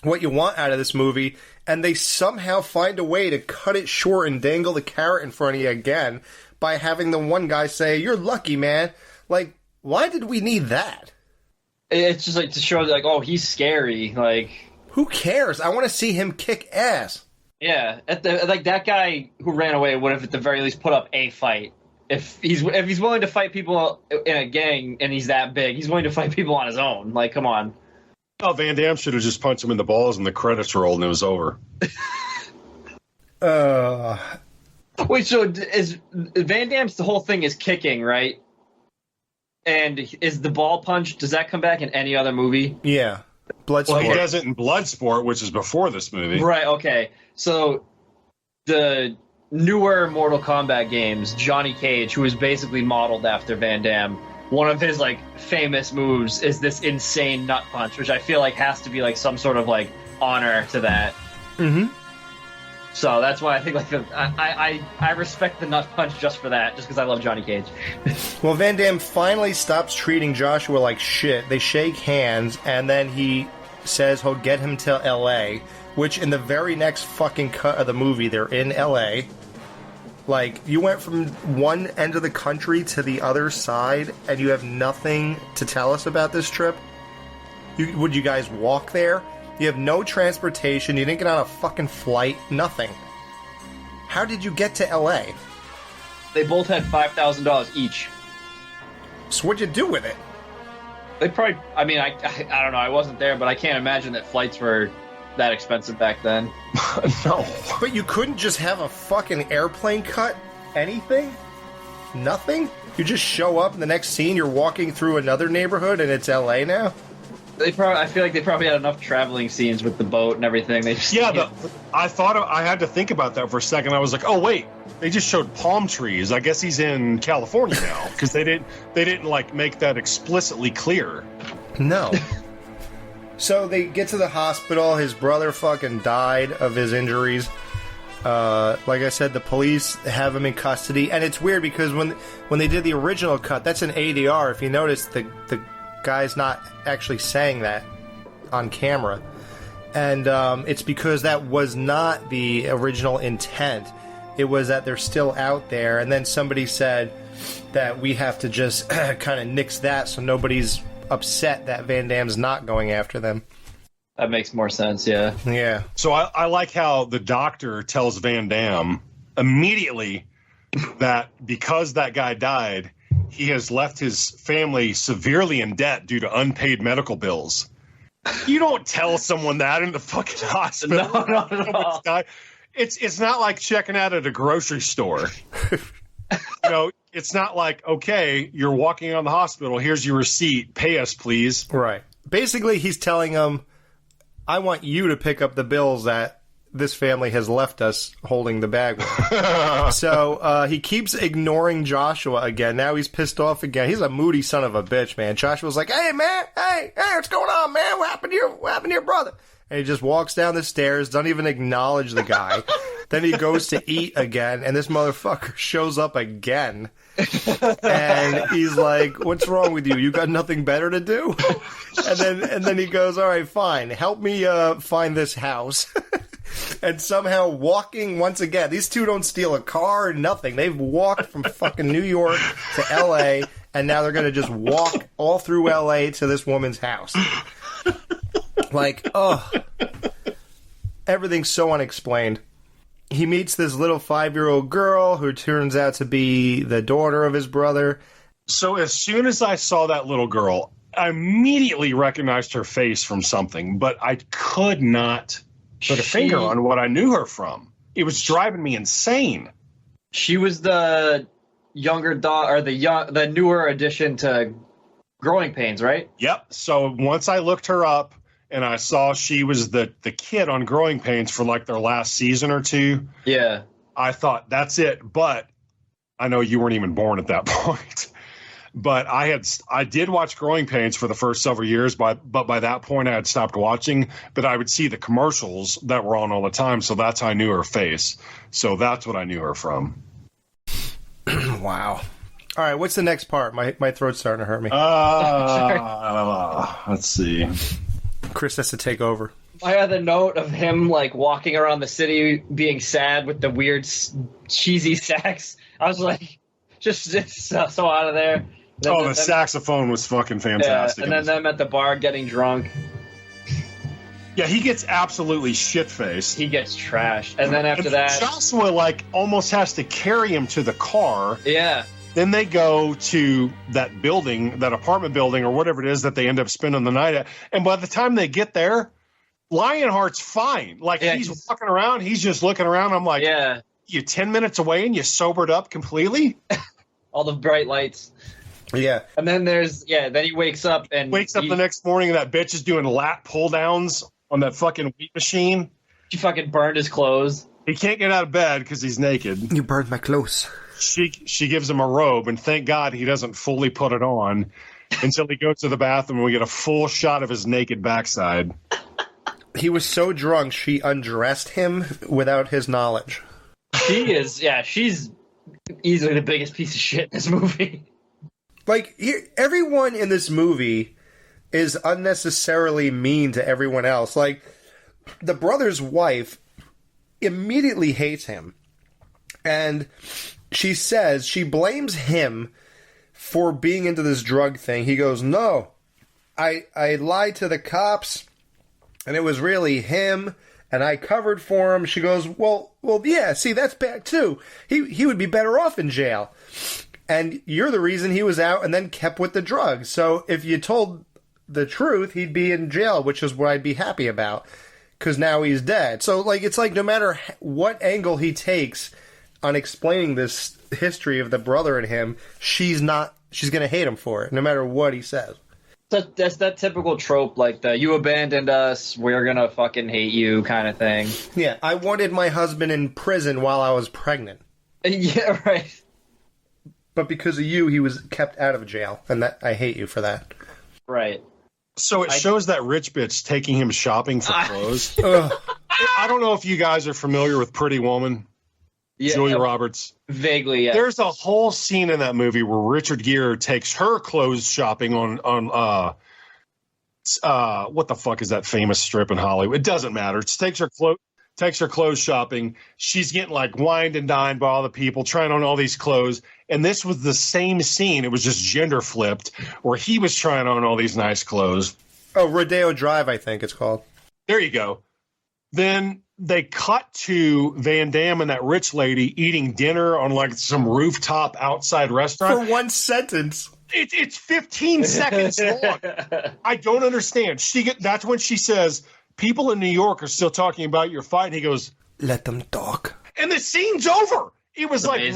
what you want out of this movie, and they somehow find a way to cut it short and dangle the carrot in front of you again by having the one guy say, you're lucky, man. Like, why did we need that?
It's just like to show, like, oh, he's scary. Like,
who cares? I want to see him kick ass.
Yeah, like that guy who ran away would have at the very least put up a fight. If he's willing to fight people in a gang and he's that big, he's willing to fight people on his own. Like, come on.
Oh, Van Damme should have just punched him in the balls and the credits rolled and it was over.
Wait, so is Van Damme's the whole thing is kicking, right? And is the ball punch, does that come back in any other movie?
Yeah. Bloodsport.
Well, he does it in Bloodsport, which is before this movie.
Right, okay. So the newer Mortal Kombat games, Johnny Cage, who is basically modeled after Van Damme, one of his, like, famous moves is this insane nut punch, which I feel like has to be, like, some sort of, like, honor to that.
Mm-hmm.
So that's why I think, like, I respect the nut punch just for that, just because I love Johnny Cage.
Well, Van Damme finally stops treating Joshua like shit. They shake hands, and then he says he'll get him to L.A., which in the very next fucking cut of the movie, they're in L.A., like, you went from one end of the country to the other side, and you have nothing to tell us about this trip? Would you guys walk there? You have no transportation, you didn't get on a fucking flight, nothing. How did you get to L.A.?
They both had $5,000 each.
So what'd you do with it?
They probably, I mean, I don't know, I wasn't there, but I can't imagine that flights were that expensive back then.
No.
But you couldn't just have a fucking airplane cut? Anything? Nothing? You just show up in the next scene, you're walking through another neighborhood and it's LA now?
I feel like they probably had enough traveling scenes with the boat and everything. They just
I had to think about that for a second. I was like, oh wait, they just showed palm trees. I guess he's in California now because they didn't like make that explicitly clear.
No. So they get to the hospital. His brother fucking died of his injuries. Like I said, the police have him in custody, and it's weird because when they did the original cut, that's an ADR. If you notice, the guy's not actually saying that on camera, and it's because that was not the original intent. It was that they're still out there, and then somebody said that we have to just kind of nix that so nobody's upset that Van Damme's not going after them.
That makes more sense, yeah.
Yeah.
So I like how the doctor tells Van Damme immediately that because that guy died, he has left his family severely in debt due to unpaid medical bills. You don't tell someone that in the fucking hospital.
No.
It's not like checking out at a grocery store. It's not like, okay, you're walking on the hospital, here's your receipt, pay us, please.
Right. Basically, he's telling them, I want you to pick up the bills that this family has left us holding the bag with. So he keeps ignoring Joshua again. Now he's pissed off again. He's a moody son of a bitch, man. Joshua's like, hey, man, hey, what's going on, man? What happened to your brother? And he just walks down the stairs, doesn't even acknowledge the guy. Then he goes to eat again, and this motherfucker shows up again. And he's like, what's wrong with you? You got nothing better to do? And then he goes, all right, fine. Help me find this house. And somehow walking once again, these two don't steal a car or nothing. They've walked from fucking New York to L.A., and now they're going to just walk all through L.A. to this woman's house. Like, oh. Everything's so unexplained. He meets this little 5-year-old girl who turns out to be the daughter of his brother.
So as soon as I saw that little girl, I immediately recognized her face from something, but I could not put a finger on what I knew her from. It was driving me insane.
She was the younger daughter, or the newer addition to Growing Pains, right?
Yep. So once I looked her up, and I saw she was the kid on Growing Pains for like their last season or two.
Yeah.
I thought, that's it. But I know you weren't even born at that point. But I did watch Growing Pains for the first several years, but by that point I had stopped watching. But I would see the commercials that were on all the time, so that's how I knew her face. So that's what I knew her from.
Wow. All right, what's the next part? My throat's starting to hurt me.
Let's see.
Chris has to take over.
I had the note of him like walking around the city being sad with the weird cheesy sax. I was like, just so out of there.
The saxophone was fucking fantastic.
Yeah, and then them at the bar getting drunk.
Yeah, he gets absolutely shit-faced.
He gets trashed. And then after that,
Joshua like almost has to carry him to the car.
Yeah.
Then they go to that building, that apartment building or whatever it is that they end up spending the night at. And by the time they get there, Lionheart's fine. Like, he's walking around. He's just looking around. I'm like,
yeah,
you 10 minutes away and you sobered up completely?
All the bright lights.
Yeah.
And then then he wakes up and...
the next morning and that bitch is doing lat pull-downs on that fucking wheat machine.
She fucking burned his clothes.
He can't get out of bed because he's naked.
You burned my clothes.
She gives him a robe, and thank God he doesn't fully put it on until he goes to the bathroom and we get a full shot of his naked backside.
He was so drunk, she undressed him without his knowledge.
She's easily the biggest piece of shit in this movie.
Like, everyone in this movie is unnecessarily mean to everyone else. Like, the brother's wife immediately hates him. And she blames him for being into this drug thing. He goes, no, I lied to the cops, and it was really him, and I covered for him. She goes, well, yeah, see, that's bad too. He would be better off in jail. And you're the reason he was out and then kept with the drugs. So if you told the truth, he'd be in jail, which is what I'd be happy about, because now he's dead. So, like, it's like no matter what angle he takes on explaining this history of the brother and him, she's going to hate him for it, no matter what he says.
That's that typical trope, like the "you abandoned us, we're gonna fucking hate you" kind of thing.
Yeah, I wanted my husband in prison while I was pregnant.
Yeah, right.
But because of you, he was kept out of jail, and that I hate you for that.
Right.
So it shows that rich bitch taking him shopping for clothes.
Ugh.
I don't know if you guys are familiar with Pretty Woman, Julia Roberts.
Vaguely, yeah.
There's a whole scene in that movie where Richard Gere takes her clothes shopping on what the fuck is that famous strip in Hollywood? It doesn't matter. It takes her clothes shopping. She's getting like wined and dined by all the people, trying on all these clothes. And this was the same scene. It was just gender flipped, where he was trying on all these nice clothes.
Oh, Rodeo Drive, I think it's called.
There you go. Then they cut to Van Damme and that rich lady eating dinner on like some rooftop outside restaurant.
For one sentence.
It's 15 seconds long. I don't understand. That's when she says, people in New York are still talking about your fight. And he goes,
let them talk.
And the scene's over. It was like,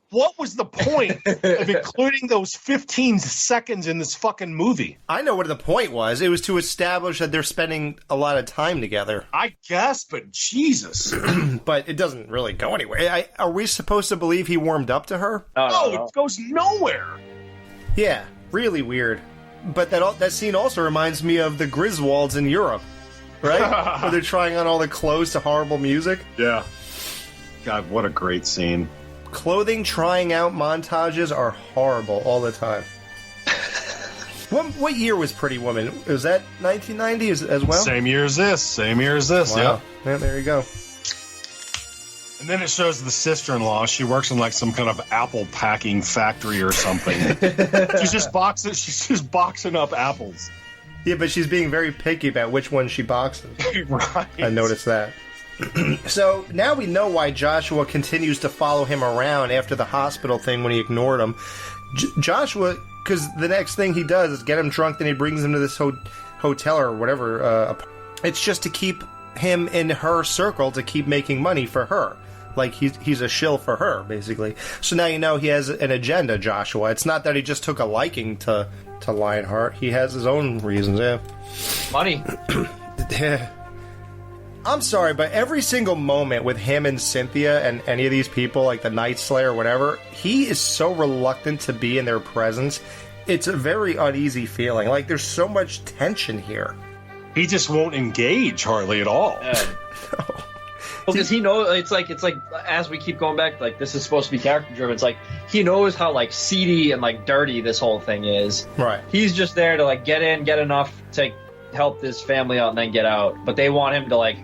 what was the point of including those 15 seconds in this fucking movie?
I know what the point was. It was to establish that they're spending a lot of time together.
I guess, but Jesus.
But it doesn't really go anywhere. Are we supposed to believe he warmed up to her?
No, it goes nowhere.
Yeah, really weird. But that scene also reminds me of the Griswolds in Europe, right? Where they're trying on all the clothes to horrible music.
Yeah. God, what a great scene.
Clothing trying out montages are horrible all the time. What year was Pretty Woman? Was that 1990 as well?
Same year as this.
Wow. Yeah, there you go.
And then it shows the sister-in-law. She works in like some kind of apple packing factory or something. She's just boxing up apples.
Yeah, but she's being very picky about which one she boxes.
Right.
I noticed that. So now we know why Joshua continues to follow him around after the hospital thing when he ignored him. Joshua, because the next thing he does is get him drunk, then he brings him to this hotel or whatever. It's just to keep him in her circle, to keep making money for her. Like he's a shill for her, basically. So now you know he has an agenda, Joshua. It's not that he just took a liking to Lionheart. He has his own reasons, yeah.
Money.
I'm sorry, but every single moment with him and Cynthia and any of these people, like the Night Slayer or whatever, he is so reluctant to be in their presence. It's a very uneasy feeling. Like, there's so much tension here.
He just won't engage hardly at all.
No.
Because he knows, it's like as we keep going back, like this is supposed to be character driven. It's like he knows how like seedy and like dirty this whole thing is.
Right.
He's just there to like get in, get enough to help this family out, and then get out. But they want him to like,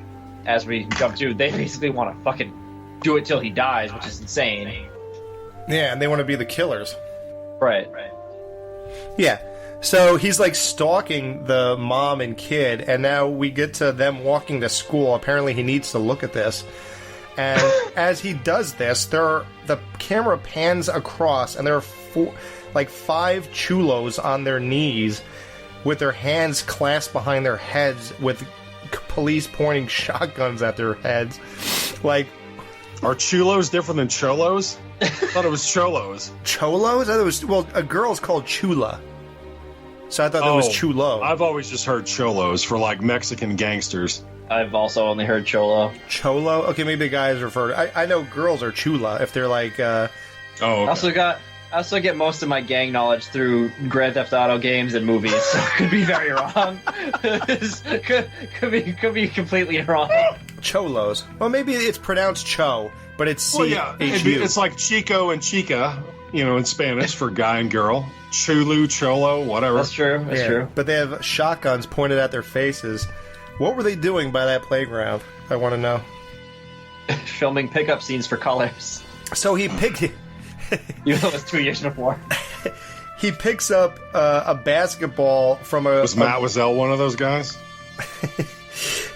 as we jump to, they basically want to fucking do it till he dies, which is insane.
Yeah, and they want to be the killers.
Right.
Yeah. So he's like stalking the mom and kid, and now we get to them walking to school. Apparently he needs to look at this. And as he does this, the camera pans across, and there are 5 chulos on their knees with their hands clasped behind their heads with police pointing shotguns at their heads. Like,
are chulos different than cholos? I thought it was cholos.
Cholos? I thought it was, well, a girl's called chula. So I thought that was chulo.
I've always just heard cholos for like Mexican gangsters.
I've also only heard cholo.
Cholo? Okay, maybe the guys refer to... I know girls are chula if they're like...
Okay.
I also get most of my gang knowledge through Grand Theft Auto games and movies, so I could be very wrong. could be completely wrong.
Cholos. Well, maybe it's pronounced cho, but it's C-H-U.
Well, yeah, it's like Chico and Chica, in Spanish for guy and girl. Chulu, cholo, whatever.
That's true. That's true.
But they have shotguns pointed at their faces. What were they doing by that playground? I want to know.
Filming pickup scenes for Colors.
So he picked...
Even though it was 2 years before.
He picks up a basketball from a...
Was Matt Wiesel one of those guys?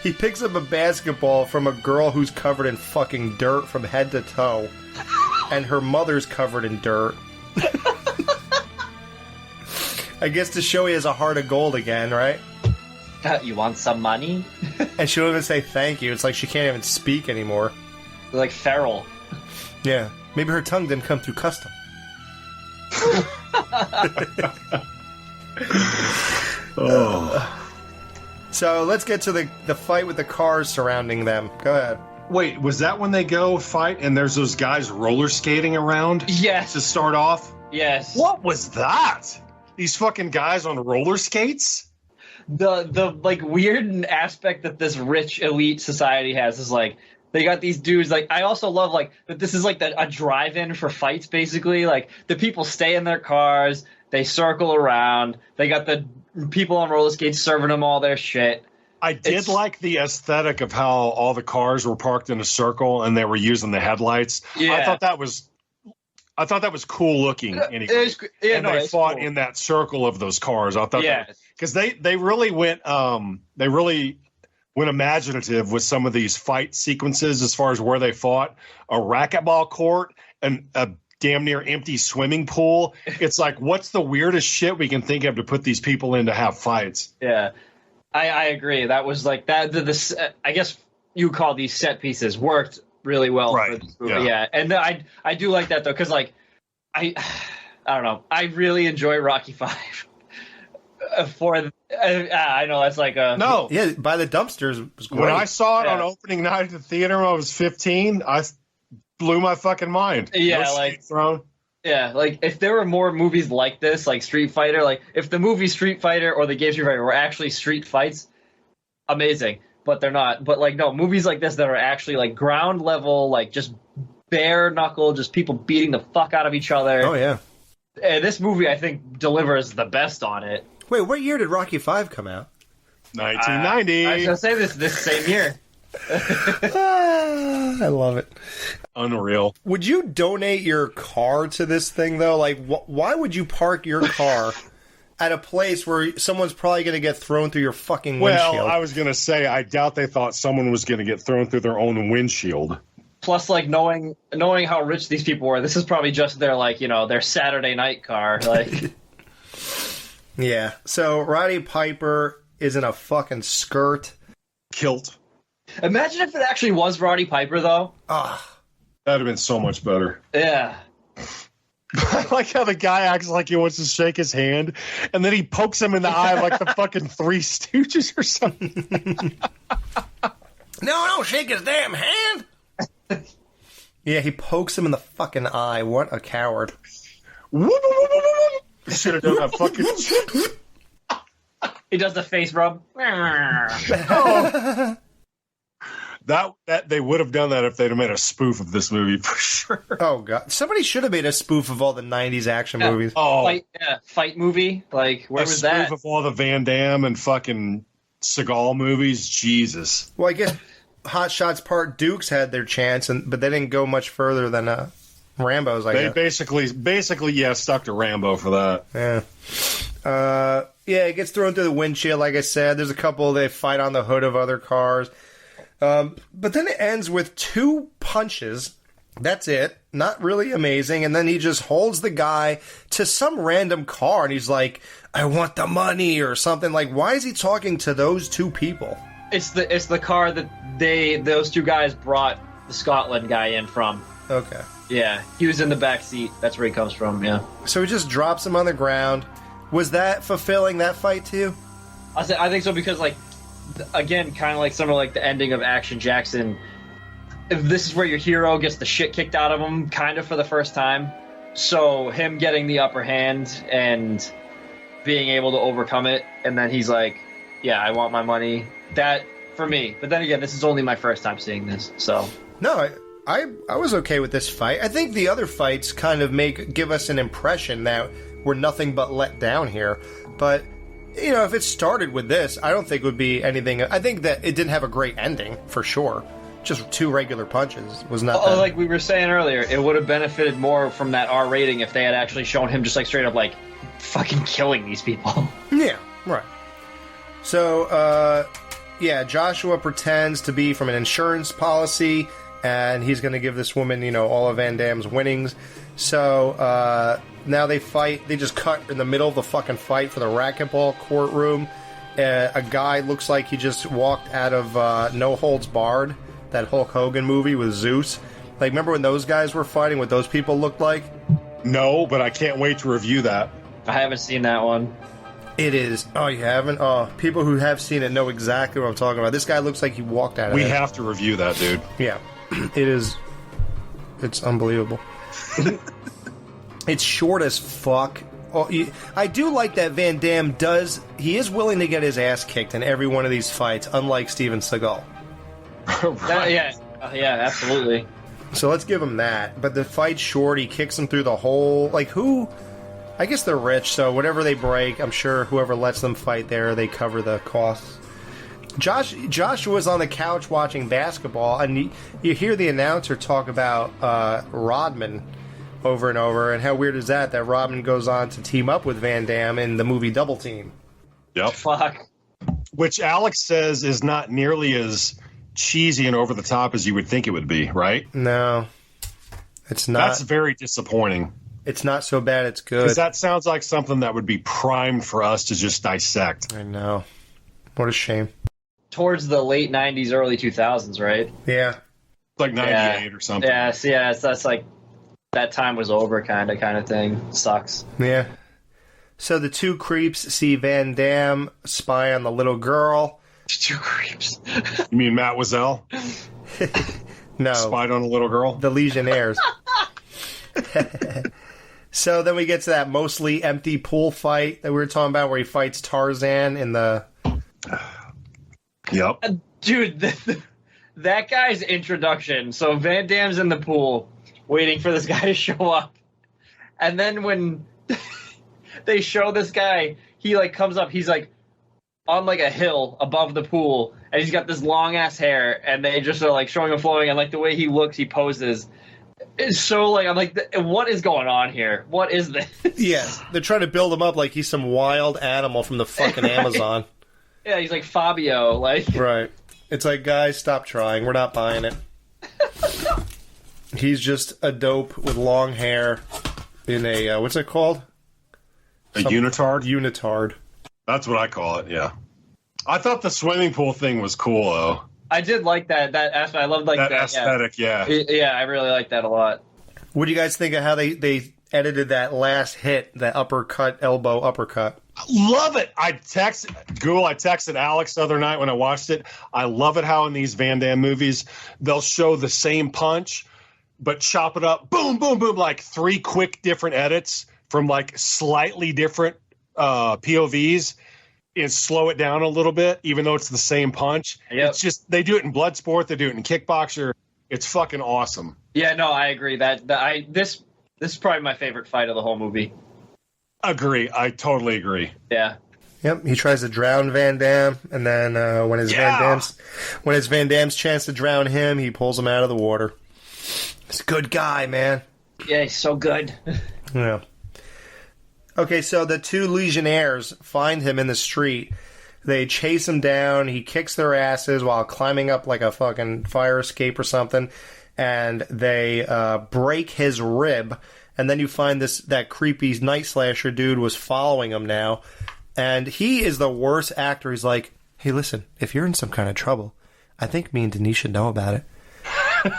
He picks up a basketball from a girl who's covered in fucking dirt from head to toe. And her mother's covered in dirt. I guess to show he has a heart of gold again, right?
You want some money?
And she'll even say thank you. It's like she can't even speak anymore.
They're like feral.
Yeah. Maybe her tongue didn't come through custom. So let's get to the fight with the cars surrounding them. Go ahead.
Wait, was that when they go fight and there's those guys roller skating around?
Yes.
To start off?
Yes.
What was that? These fucking guys on roller skates?
The like weird aspect that this rich elite society has is like they got these dudes. Like I also love like that this is like a drive-in for fights basically. Like the people stay in their cars, they circle around. They got the people on roller skates serving them all their shit.
I did like the aesthetic of how all the cars were parked in a circle and they were using the headlights.
Yeah.
I thought that was cool looking. Anyway. They fought in that circle of those cars. I thought, because they really went imaginative with some of these fight sequences as far as where they fought. A racquetball court and a damn near empty swimming pool. It's like, what's the weirdest shit we can think of to put these people in to have fights?
Yeah, I agree. That was like that. I guess you call these set pieces worked really well for this movie. Yeah. And I do like that though, because like I don't know, I really enjoy Rocky V. I know that's like a
no, yeah, by the dumpsters was great.
When I saw it on opening night at the theater when I was 15, I blew my fucking mind.
Yeah,
no
like
thrown.
Yeah, like if there were more movies like this, like Street Fighter, like if the movie Street Fighter or the game Street Fighter were actually street fights, amazing. But they're not. But like no, movies like this that are actually like ground level, like just bare knuckle, just people beating the fuck out of each other.
Oh yeah.
And this movie I think delivers the best on it.
Wait, what year did Rocky V come out?
1990.
I was gonna say this same year.
I love it.
Unreal.
Would you donate your car to this thing though? Like, why would you park your car at a place where someone's probably going to get thrown through your fucking windshield?
Well, I was going to say, I doubt they thought someone was going to get thrown through their own windshield.
Plus, like knowing how rich these people were, this is probably just their like their Saturday night car. Like,
yeah. So Roddy Piper is in a fucking skirt,
kilt.
Imagine if it actually was Roddy Piper, though.
That'd have been so much better.
Yeah.
I like how the guy acts like he wants to shake his hand, and then he pokes him in the eye like the fucking Three Stooges or something.
No, don't shake his damn hand. Yeah, he pokes him in the fucking eye. What a coward.
Should have done that fucking...
He does the face rub.
Oh. That they would have done that if they'd have made a spoof of this movie for sure.
Oh god, somebody should have made a spoof of all the '90s action movies.
Oh,
fight movie. Like where was that?
A spoof of all the Van Damme and fucking Seagal movies. Jesus.
Well, I guess Hot Shots Part Dukes had their chance, but they didn't go much further than Rambo's.
They basically stuck to Rambo for that.
Yeah. Yeah, it gets thrown through the windshield. Like I said, there's a couple they fight on the hood of other cars. But then it ends with 2 punches. That's it. Not really amazing. And then he just holds the guy to some random car, and he's like, I want the money, or something. Like, why is he talking to those 2 people?
It's the car that those 2 guys brought the Scotland guy in from.
Okay.
Yeah, he was in the back seat. That's where he comes from, yeah.
So he just drops him on the ground. Was that fulfilling, that fight, to you?
I think so, because, like, again, kind of like some of like the ending of Action Jackson. If this is where your hero gets the shit kicked out of him, kind of for the first time. So him getting the upper hand and being able to overcome it, and then he's like, "Yeah, I want my money." That for me. But then again, this is only my first time seeing this, so
no, I was okay with this fight. I think the other fights kind of give us an impression that we're nothing but let down here, but. If it started with this, I don't think it would be anything. I think that it didn't have a great ending, for sure. Just 2 regular punches was not that.
Like we were saying earlier, it would have benefited more from that R rating if they had actually shown him just like straight up like fucking killing these people.
Yeah, right. So, Joshua pretends to be from an insurance policy, and he's going to give this woman, all of Van Damme's winnings. So, now they fight. They just cut in the middle of the fucking fight for the racquetball courtroom. A guy looks like he just walked out of No Holds Barred, that Hulk Hogan movie with Zeus. Like, remember when those guys were fighting, what those people looked like?
No, but I can't wait to review that.
I haven't seen that one.
It is. Oh, you haven't? Oh, people who have seen it know exactly what I'm talking about. This guy looks like he walked out of
We
it.
have to review that, dude.
Yeah. It is. It's unbelievable. It's short as fuck. Oh, I do like that Van Damme does. He is willing to get his ass kicked in every one of these fights, unlike Steven Seagal.
Yeah, absolutely.
So let's give him that. But the fight's short. He kicks him through the hole. Like, who? I guess they're rich, so whatever they break, I'm sure whoever lets them fight there, they cover the costs. Josh was on the couch watching basketball, and you hear the announcer talk about Rodman over and over, and how weird is that Rodman goes on to team up with Van Damme in the movie Double Team.
Yep.
Fuck.
Which Alex says is not nearly as cheesy and over the top as you would think it would be, right?
No, it's not.
That's very disappointing.
It's not so bad, it's good.
Because that sounds like something that would be primed for us to just dissect.
I know. What a shame.
Towards the late 90s, early 2000s, right?
Yeah.
Like 98 or something.
Yeah, that's like, that time was over kind of thing. Sucks.
Yeah. So the two creeps see Van Damme spy on the little girl.
Two creeps.
You mean Matt Wazell?
No.
Spied on a little girl?
The Legionnaires. So then we get to that mostly empty pool fight that we were talking about where he fights Tarzan in the...
Yep.
Dude, that guy's introduction. So Van Damme's in the pool waiting for this guy to show up. And then when they show this guy, he like comes up, he's like on like a hill above the pool, and he's got this long ass hair, and they just are like showing him flowing, and like the way he looks, he poses. It's so like, I'm like, what is going on here? What is this?
Yeah, they're trying to build him up like he's some wild animal from the fucking Amazon.
Yeah, he's like Fabio, like.
Right. It's like, guys, stop trying. We're not buying it. He's just a dope with long hair in a, what's it called?
A unitard?
Unitard.
That's what I call it, yeah. I thought the swimming pool thing was cool, though.
I did like that aspect. I loved like that
aesthetic, yeah.
Yeah, I really like that a lot.
What do you guys think of how they edited that last hit, that uppercut, elbow uppercut?
Love it. I texted Alex the other night when I watched it. I love it how in these Van Damme movies they'll show the same punch but chop it up, boom, boom, boom, like 3 quick different edits from like slightly different POVs and slow it down a little bit, even though it's the same punch.
Yep.
It's just, they do it in Bloodsport, they do it in Kickboxer. It's fucking awesome.
Yeah, no, I agree. This is probably my favorite fight of the whole movie.
Agree. I totally agree.
Yeah.
Yep, he tries to drown Van Damme, and then when it's Van Damme's chance to drown him, he pulls him out of the water. He's a good guy, man.
Yeah, he's so good.
Yeah. Okay, so the two Legionnaires find him in the street. They chase him down. He kicks their asses while climbing up like a fucking fire escape or something, and they break his rib. And then you find that creepy night slasher dude was following him now. And he is the worst actor. He's like, hey, listen, if you're in some kind of trouble, I think me and Denise should know about it.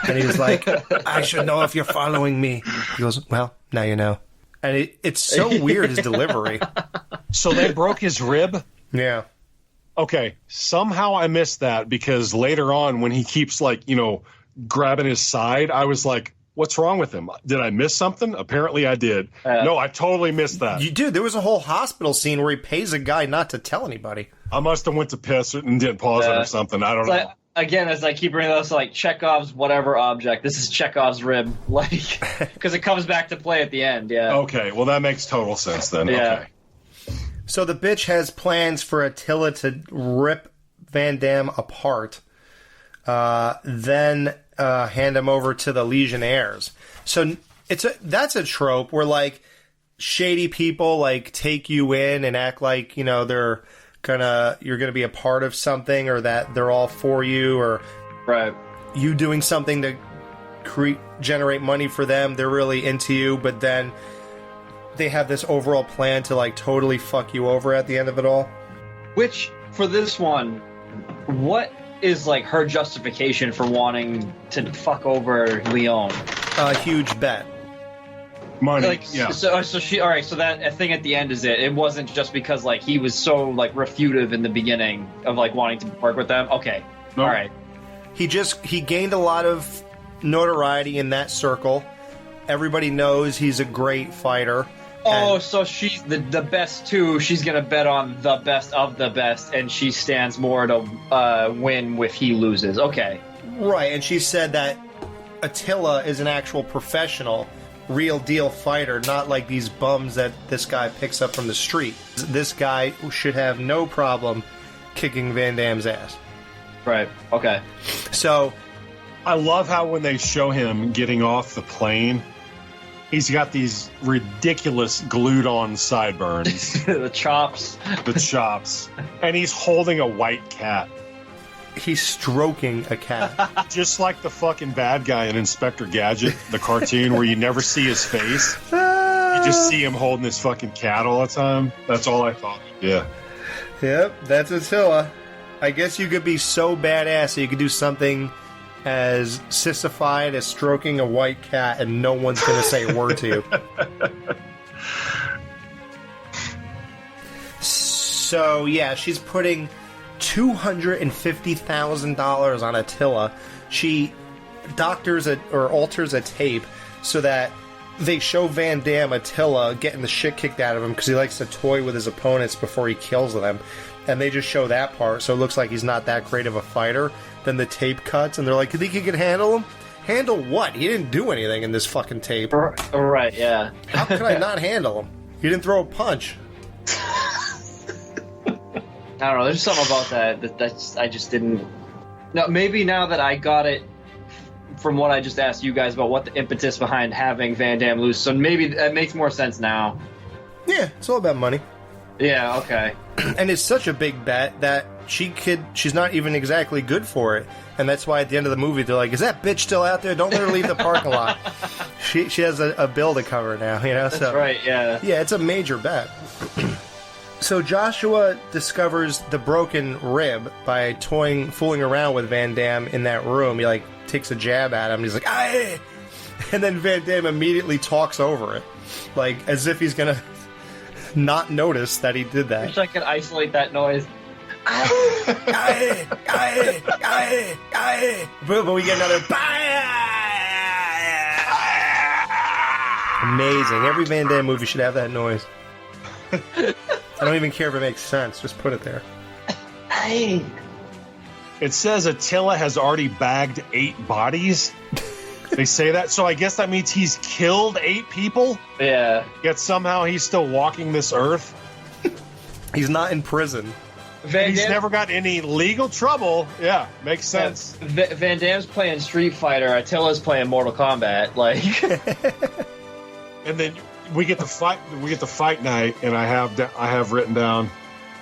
And he was like, I should know if you're following me. He goes, well, now you know. And it's so weird, his delivery.
So they broke his rib?
Yeah.
Okay, somehow I missed that because later on when he keeps like, grabbing his side, I was like, what's wrong with him? Did I miss something? Apparently I did. No, I totally missed that.
Dude, there was a whole hospital scene where he pays a guy not to tell anybody.
I must have went to piss and didn't pause it or something. I don't know.
Again, as I keep bringing those like Chekhov's whatever object. This is Chekhov's rib, like, because it comes back to play at the end. Yeah.
Okay, well that makes total sense then.
Yeah.
Okay.
So the bitch has plans for Attila to rip Van Damme apart, then hand him over to the Legionnaires. So that's a trope where like shady people like take you in and act like you're gonna be a part of something, or that they're all for you, or
right,
you doing something to generate money for them. They're really into you, but then they have this overall plan to like totally fuck you over at the end of it all.
Which for this one, what is like her justification for wanting to fuck over Leon?
A huge bet.
Money,
Like,
yeah.
So she. All right. So that thing at the end is it. It wasn't just because like he was so like refutive in the beginning of like wanting to work with them. Okay.
Nope.
All right.
He gained a lot of notoriety in that circle. Everybody knows he's a great fighter.
Oh, so she's the best too. She's gonna bet on the best of the best, and she stands more to win if he loses. Okay.
Right, and she said that Attila is an actual professional, real deal fighter, not like these bums that this guy picks up from the street. This guy should have no problem kicking Van Damme's ass.
Right. Okay.
So,
I love how when they show him getting off the plane, he's got these ridiculous glued-on sideburns,
The chops.
the chops, and he's holding a white cat.
he's stroking a cat.
Just like the fucking bad guy in Inspector Gadget, the cartoon where you never see his face. You just see him holding his fucking cat all the time. That's all I thought. Yeah.
Yep, that's Attila. I guess you could be so badass that you could do something as sissified as stroking a white cat and no one's going to say a word to you. So, yeah, she's putting $250,000 on Attila. She doctors or alters a tape so that they show Van Damme Attila getting the shit kicked out of him because he likes to toy with his opponents before he kills them. And they just show that part, so it looks like he's not that great of a fighter. Then the tape cuts, and they're like, "You think he can handle him? Handle what? He didn't do anything in this fucking tape.
Right. Yeah.
How could I not handle him? He didn't throw a punch."
I don't know. There's something about that I just didn't. No, maybe now that I got it from what I just asked you guys about what the impetus behind having Van Damme lose, so maybe that makes more sense now.
Yeah, it's all about money.
Yeah. Okay.
And it's such a big bet that she's not even exactly good for it. And that's why at the end of the movie, they're like, "Is that bitch still out there? Don't let her leave the parking lot." She has a bill to cover now, you know?
That's right, yeah.
Yeah, it's a major bet. So Joshua discovers the broken rib by fooling around with Van Damme in that room. He, takes a jab at him. And he's like, "Aye!" And then Van Damme immediately talks over it. As if he's going to not notice that he did that.
I wish I could isolate that noise.
But we get another amazing. Every Van Damme movie should have that noise. I don't even care if it makes sense. Just put it there.
It says Attila has already bagged 8 bodies. They say that, so I guess that means he's killed 8 people?
Yeah.
Yet somehow he's still walking this earth?
He's not in prison.
He's never got any legal trouble. Yeah, makes sense.
Van Damme's playing Street Fighter, Attila's playing Mortal Kombat.
And then we get the fight. We get the fight night, and I have written down.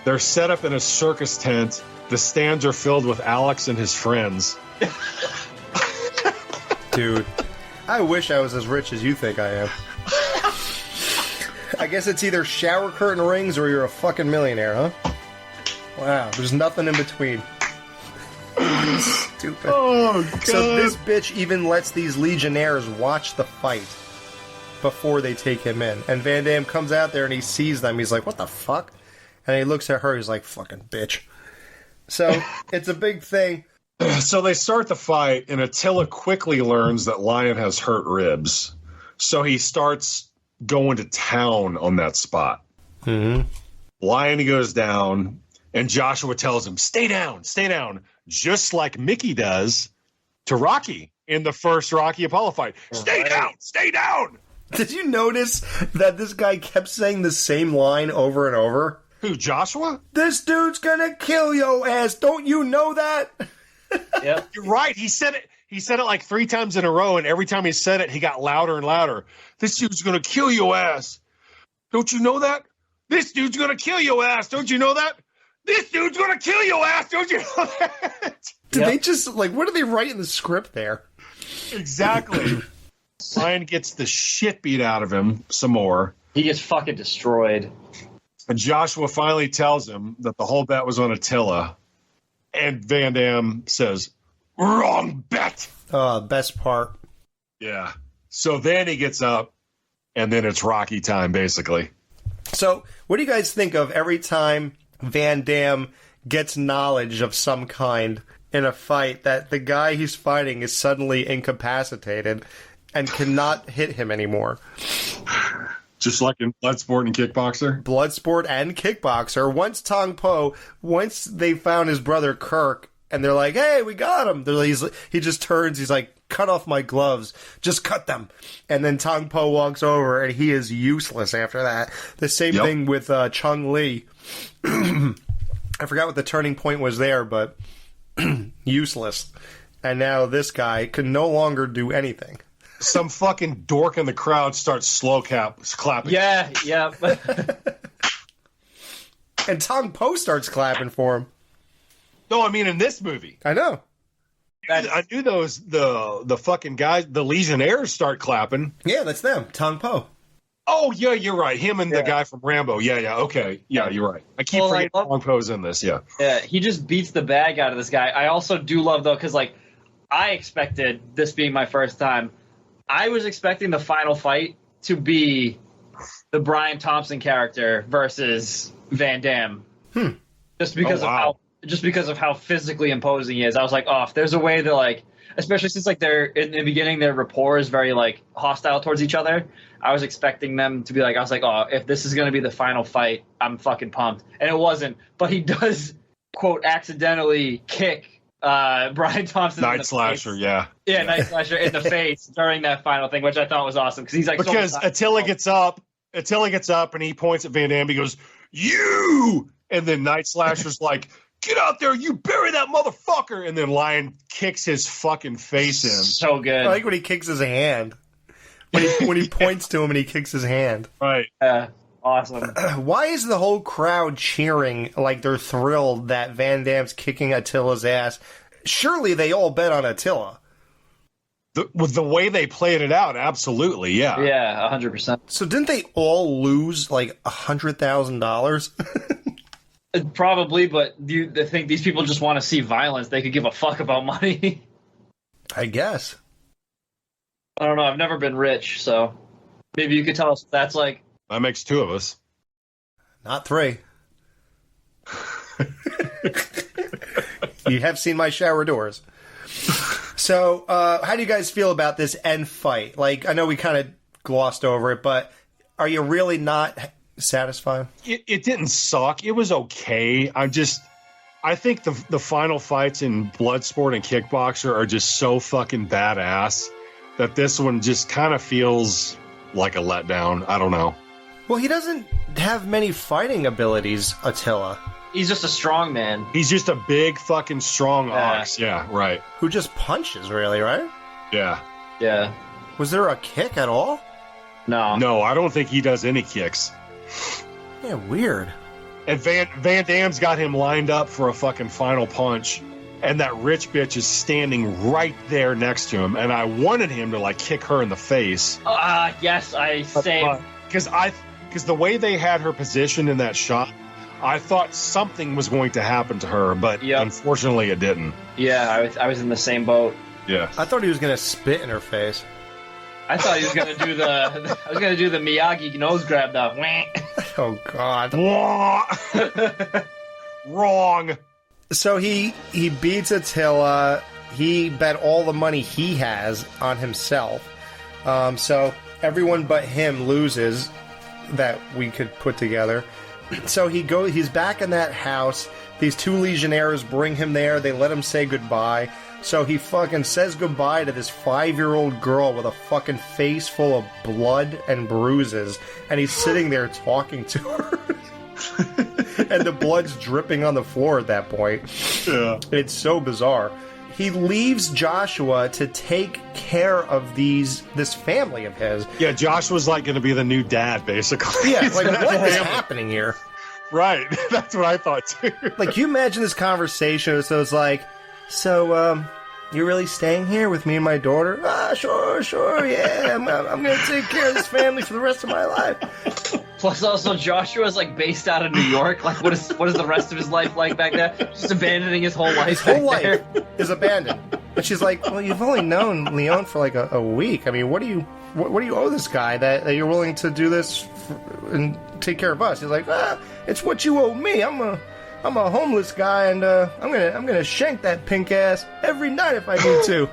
They're set up in a circus tent. The stands are filled with Alex and his friends.
Dude, I wish I was as rich as you think I am. I guess it's either shower curtain rings or you're a fucking millionaire, huh? Wow, there's nothing in between. Stupid.
Oh, God.
So this bitch even lets these legionnaires watch the fight before they take him in. And Van Damme comes out there and he sees them. He's like, "What the fuck?" And he looks at her. He's like, "Fucking bitch." So it's a big thing.
So they start the fight, and Attila quickly learns that Lion has hurt ribs. So he starts going to town on that spot.
Mm-hmm.
Lion goes down, and Joshua tells him, stay down, just like Mickey does to Rocky in the first Rocky Apollo fight. Stay down!
Did you notice that this guy kept saying the same line over and over?
Who, Joshua?
"This dude's gonna kill your ass, don't you know that?"
Yep.
You're right. He said it like 3 times in a row, and every time he said it, he got louder and louder. This dude's going to kill your ass. Don't you know that? This dude's going to kill your ass. Don't you know that? This dude's going to kill your ass. Don't you know that?
Did they just, what did they write in the script there?
Exactly. Lion gets the shit beat out of him some more.
He gets fucking destroyed.
And Joshua finally tells him that the whole bet was on Attila. And Van Damme says, "Wrong bet."
Best part.
Yeah. So then he gets up and then it's Rocky time, basically.
So, what do you guys think of every time Van Damme gets knowledge of some kind in a fight that the guy he's fighting is suddenly incapacitated and cannot hit him anymore?
Just like in Bloodsport and Kickboxer?
Bloodsport and Kickboxer. Once they found his brother Kirk, and they're like, hey, we got him. He just turns, he's like, cut off my gloves. Just cut them. And then Tong Po walks over, and he is useless after that. The same thing with Chung Lee. I forgot what the turning point was there, but useless. And now this guy can no longer do anything.
Some fucking dork in the crowd starts slow clapping.
Yeah.
And Tong Po starts clapping for him.
No, I mean in this movie.
I know.
I knew the fucking guys, the Legionnaires start clapping.
Yeah, that's them. Tong Po.
Oh, yeah, you're right. Him and the guy from Rambo. Yeah, okay. Yeah, you're right. I keep forgetting Tong Po's in this, yeah.
Yeah, he just beats the bag out of this guy. I also do love, though, because, like, I expected, this being my first time, I was expecting the final fight to be the Brian Thompson character versus Van Damme. Just because of how physically imposing he is. I was like, oh, if there's a way that, like, especially since, like, they're in the beginning, their rapport is very, like, hostile towards each other. I was expecting them to be like, I was like, oh, if this is going to be the final fight, I'm fucking pumped. And it wasn't. But he does, quote, accidentally kick Brian Thompson
Night Slasher, yeah.
Yeah, Night Slasher in the face during that final thing, which I thought was awesome. Because he's like,
because Attila gets up and he points at Van Damme, he goes, you! And then Night Slasher's like, get out there, you bury that motherfucker! And then Lion kicks his fucking face in.
So good.
I like when he kicks his hand. When he points to him and he kicks his hand.
Right.
Awesome.
Why is the whole crowd cheering like they're thrilled that Van Damme's kicking Attila's ass? Surely they all bet on Attila.
With the way they played it out, absolutely, yeah.
Yeah, 100%.
So didn't they all lose like $100,000?
Probably, but do you think these people just want to see violence? They could give a fuck about money.
I guess.
I don't know. I've never been rich, so maybe you could tell us what that's like.
That makes two of us.
Not three. You have seen my shower doors. So, how do you guys feel about this end fight? Like, I know we kind of glossed over it, but are you really not satisfied?
It didn't suck. It was okay. I think the final fights in Bloodsport and Kickboxer are just so fucking badass that this one just kind of feels like a letdown. I don't know.
Well, he doesn't have many fighting abilities, Attila.
He's just a strong man.
He's just a big fucking strong ox. Yeah, right.
Who just punches, really, right?
Yeah.
Yeah.
Was there a kick at all?
No.
No, I don't think he does any kicks.
Yeah, weird.
And Van Damme's got him lined up for a fucking final punch, and that rich bitch is standing right there next to him, and I wanted him to, like, kick her in the face.
Yes, I say.
Because the way they had her positioned in that shot, I thought something was going to happen to her, but unfortunately it didn't.
Yeah, I was in the same boat.
Yeah.
I thought he was going to spit in her face.
I thought he was going to do the Miyagi nose grab, though.
Oh, God.
Wrong.
So he beats Attila. He bet all the money he has on himself. So everyone but him loses that we could put together. So he's back in that house. These two Legionnaires bring him there. They let him say goodbye. So he fucking says goodbye to this 5-year-old girl with a fucking face full of blood and bruises. And he's sitting there talking to her. And the blood's dripping on the floor at that point.
Yeah.
It's so bizarre. He leaves Joshua to take care of this family of his.
Yeah, Joshua's like going to be the new dad, basically.
Yeah, like what is happening here?
Right, that's what I thought too.
Like, you imagine this conversation, so it's like, you're really staying here with me and my daughter? Sure, yeah, I'm going to take care of this family for the rest of my life.
Plus, also Joshua's like based out of New York. Like, what is the rest of his life like back there? Just abandoning his whole life.
His whole life is abandoned. And she's like, "Well, you've only known Leon for like a week. I mean, what do you owe this guy that you're willing to do this and take care of us?" He's like, "It's what you owe me. I'm a homeless guy, and I'm gonna shank that pink ass every night if I need to."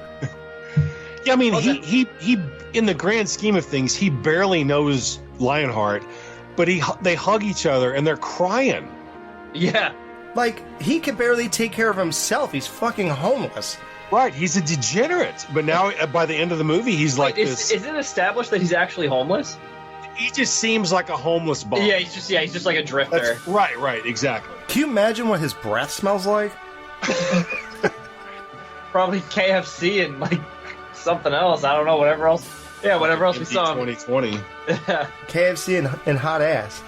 Yeah, I mean, he in the grand scheme of things, he barely knows Lionheart, but they hug each other and they're crying.
Yeah.
Like, he can barely take care of himself. He's fucking homeless.
Right, he's a degenerate. But now, by the end of the movie, he's like this.
Is it established that he's actually homeless?
He just seems like a homeless bum.
Yeah, he's just like a drifter.
Right, exactly.
Can you imagine what his breath smells like?
Probably KFC and like something else. I don't know, whatever else. Yeah, whatever else we saw.
2020.
KFC and hot ass.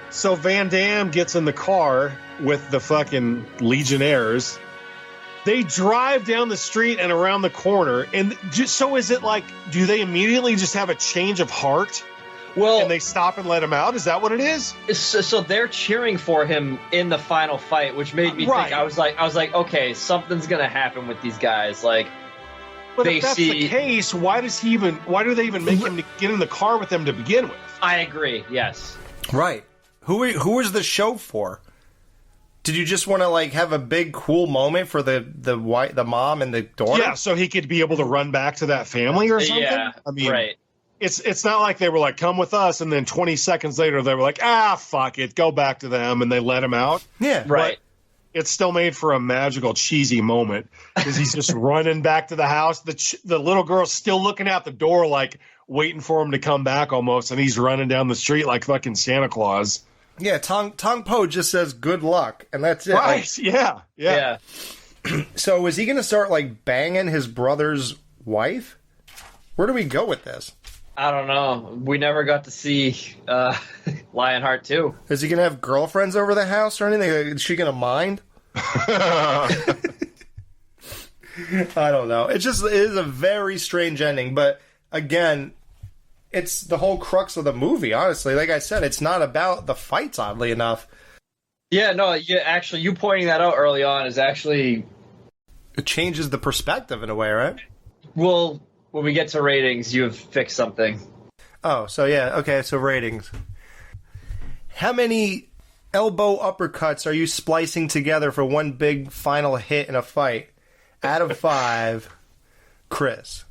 So Van Damme gets in the car with the fucking Legionnaires. They drive down the street and around the corner, and so is it like, do they immediately just have a change of heart?
Well,
and they stop and let him out? Is that what it is?
So they're cheering for him in the final fight, which made me think. I was like, okay, something's gonna happen with these guys. Like,
but if that's the case, why do they even make him get in the car with them to begin with?
I agree. Yes.
Right. Who is the show for? Did you just want to like have a big cool moment for the mom and the daughter?
Yeah, so he could be able to run back to that family or something.
Yeah,
I mean,
right.
It's not like they were like, come with us, and then 20 seconds later they were like, fuck it, go back to them, and they let him out.
Yeah,
right.
But it's still made for a magical, cheesy moment because he's just running back to the house. The little girl's still looking out the door, like waiting for him to come back almost, and he's running down the street like fucking Santa Claus.
Yeah, Tong Po just says good luck, and that's it.
Right, yeah.
So is he going to start like banging his brother's wife? Where do we go with this?
I don't know. We never got to see Lionheart 2.
Is he going to have girlfriends over the house or anything? Is she going to mind? I don't know. It is a very strange ending, but again, it's the whole crux of the movie, honestly. Like I said, it's not about the fights, oddly enough.
Yeah, no, actually, you pointing that out early on is actually...
It changes the perspective in a way, right?
Well, when we get to ratings, you have fixed something.
Oh, so yeah, okay, so ratings. How many elbow uppercuts are you splicing together for one big final hit in a fight? Out of 5, Chris.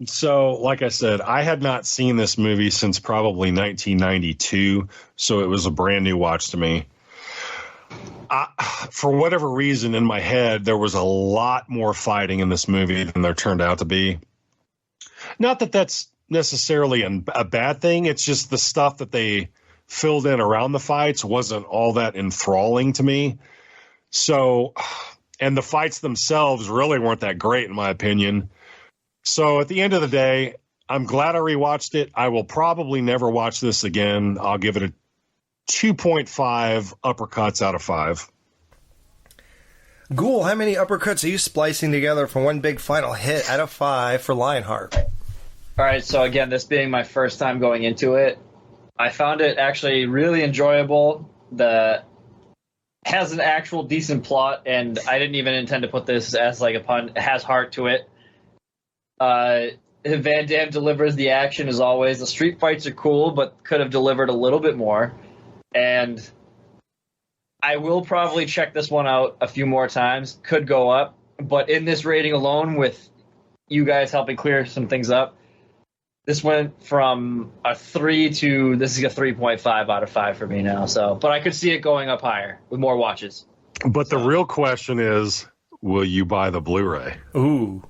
So, like I said, I had not seen this movie since probably 1992, so it was a brand new watch to me. For whatever reason, in my head, there was a lot more fighting in this movie than there turned out to be. Not that that's necessarily a bad thing. It's just the stuff that they filled in around the fights wasn't all that enthralling to me. So, and the fights themselves really weren't that great, in my opinion. So at the end of the day, I'm glad I rewatched it. I will probably never watch this again. I'll give it a 2.5 uppercuts out of 5.
Ghoul, how many uppercuts are you splicing together for one big final hit out of 5 for Lionheart?
All right, so again, this being my first time going into it, I found it actually really enjoyable. Has an actual decent plot, and I didn't even intend to put this as like a pun. It has heart to it. Van Damme delivers the action as always. The street fights are cool, but could have delivered a little bit more. And I will probably check this one out a few more times. Could go up. But in this rating alone, with you guys helping clear some things up, this went from a 3 to this is a 3.5 out of 5 for me now. So, but I could see it going up higher with more watches.
But the real question is, will you buy the Blu-ray?
Ooh.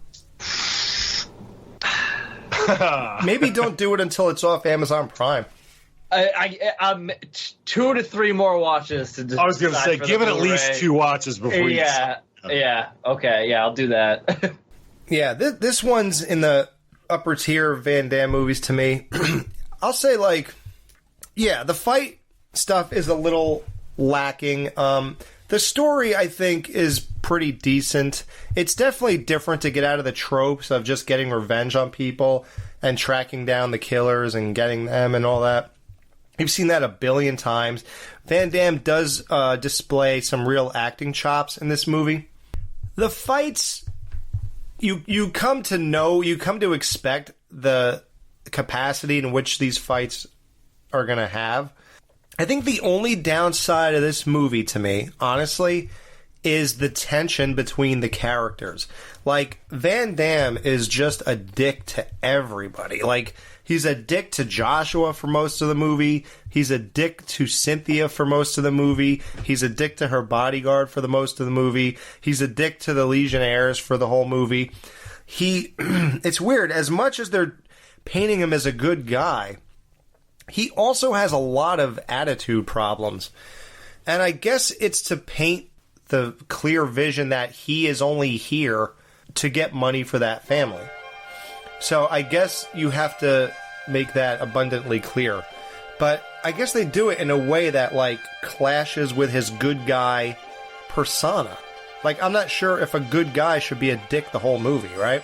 Maybe don't do it until it's off Amazon Prime.
I'm 2 to 3 more watches to decide.
I was going to say, give it at least 2 watches before you.
Yeah. Okay. Yeah, I'll do that.
Yeah, this one's in the upper tier of Van Damme movies to me. I'll say, like, yeah, the fight stuff is a little lacking. The story, I think, is pretty decent. It's definitely different to get out of the tropes of just getting revenge on people and tracking down the killers and getting them and all that. You've seen that a billion times. Van Damme does display some real acting chops in this movie. The fights, you come to expect the capacity in which these fights are going to have. I think the only downside of this movie to me, honestly, is the tension between the characters. Like, Van Damme is just a dick to everybody. Like, he's a dick to Joshua for most of the movie. He's a dick to Cynthia for most of the movie. He's a dick to her bodyguard for the most of the movie. He's a dick to the Legionnaires for the whole movie. It's weird. As much as they're painting him as a good guy, he also has a lot of attitude problems. And I guess it's to paint the clear vision that he is only here to get money for that family. So I guess you have to make that abundantly clear. But I guess they do it in a way that, like, clashes with his good guy persona. Like, I'm not sure if a good guy should be a dick the whole movie, right?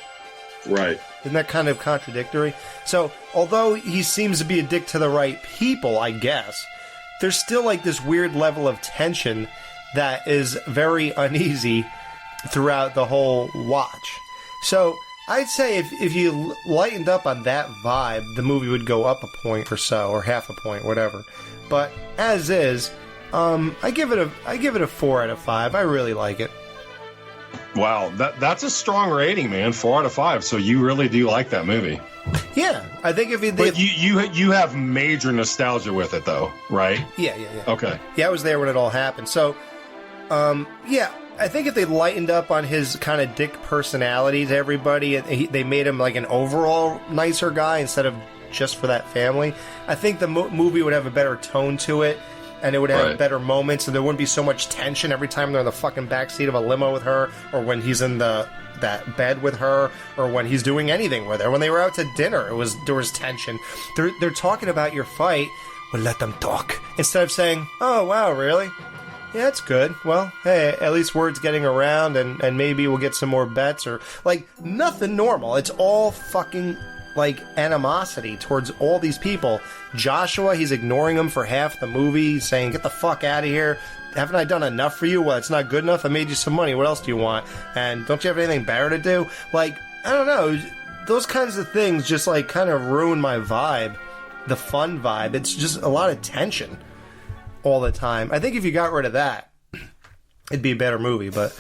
Right.
Isn't that kind of contradictory? So, although he seems to be a dick to the right people, I guess, there's still, like, this weird level of tension that is very uneasy throughout the whole watch. So, I'd say if you lightened up on that vibe, the movie would go up a point or so, or half a point, whatever. But, as is, I give it a 4 out of 5. I really like it.
Wow, that's a strong rating, man. 4 out of 5. So you really do like that movie?
Yeah, I think
But you have major nostalgia with it, though, right?
Yeah.
Okay.
Yeah, I was there when it all happened. So, yeah, I think if they lightened up on his kind of dick personality to everybody, and they made him like an overall nicer guy instead of just for that family, I think the movie would have a better tone to it. And it would have better moments, and there wouldn't be so much tension every time they're in the fucking backseat of a limo with her, or when he's in that bed with her, or when he's doing anything with her. When they were out to dinner, there was tension. They're talking about your fight. Well, let them talk. Instead of saying, oh, wow, really? Yeah, that's good. Well, hey, at least word's getting around, and maybe we'll get some more bets, or, like, nothing normal. It's all fucking, like, animosity towards all these people. Joshua, he's ignoring him for half the movie, saying, get the fuck out of here. Haven't I done enough for you? Well, it's not good enough. I made you some money. What else do you want? And don't you have anything better to do? Like, I don't know. Those kinds of things just, like, kind of ruin my vibe. The fun vibe. It's just a lot of tension all the time. I think if you got rid of that, it'd be a better movie, but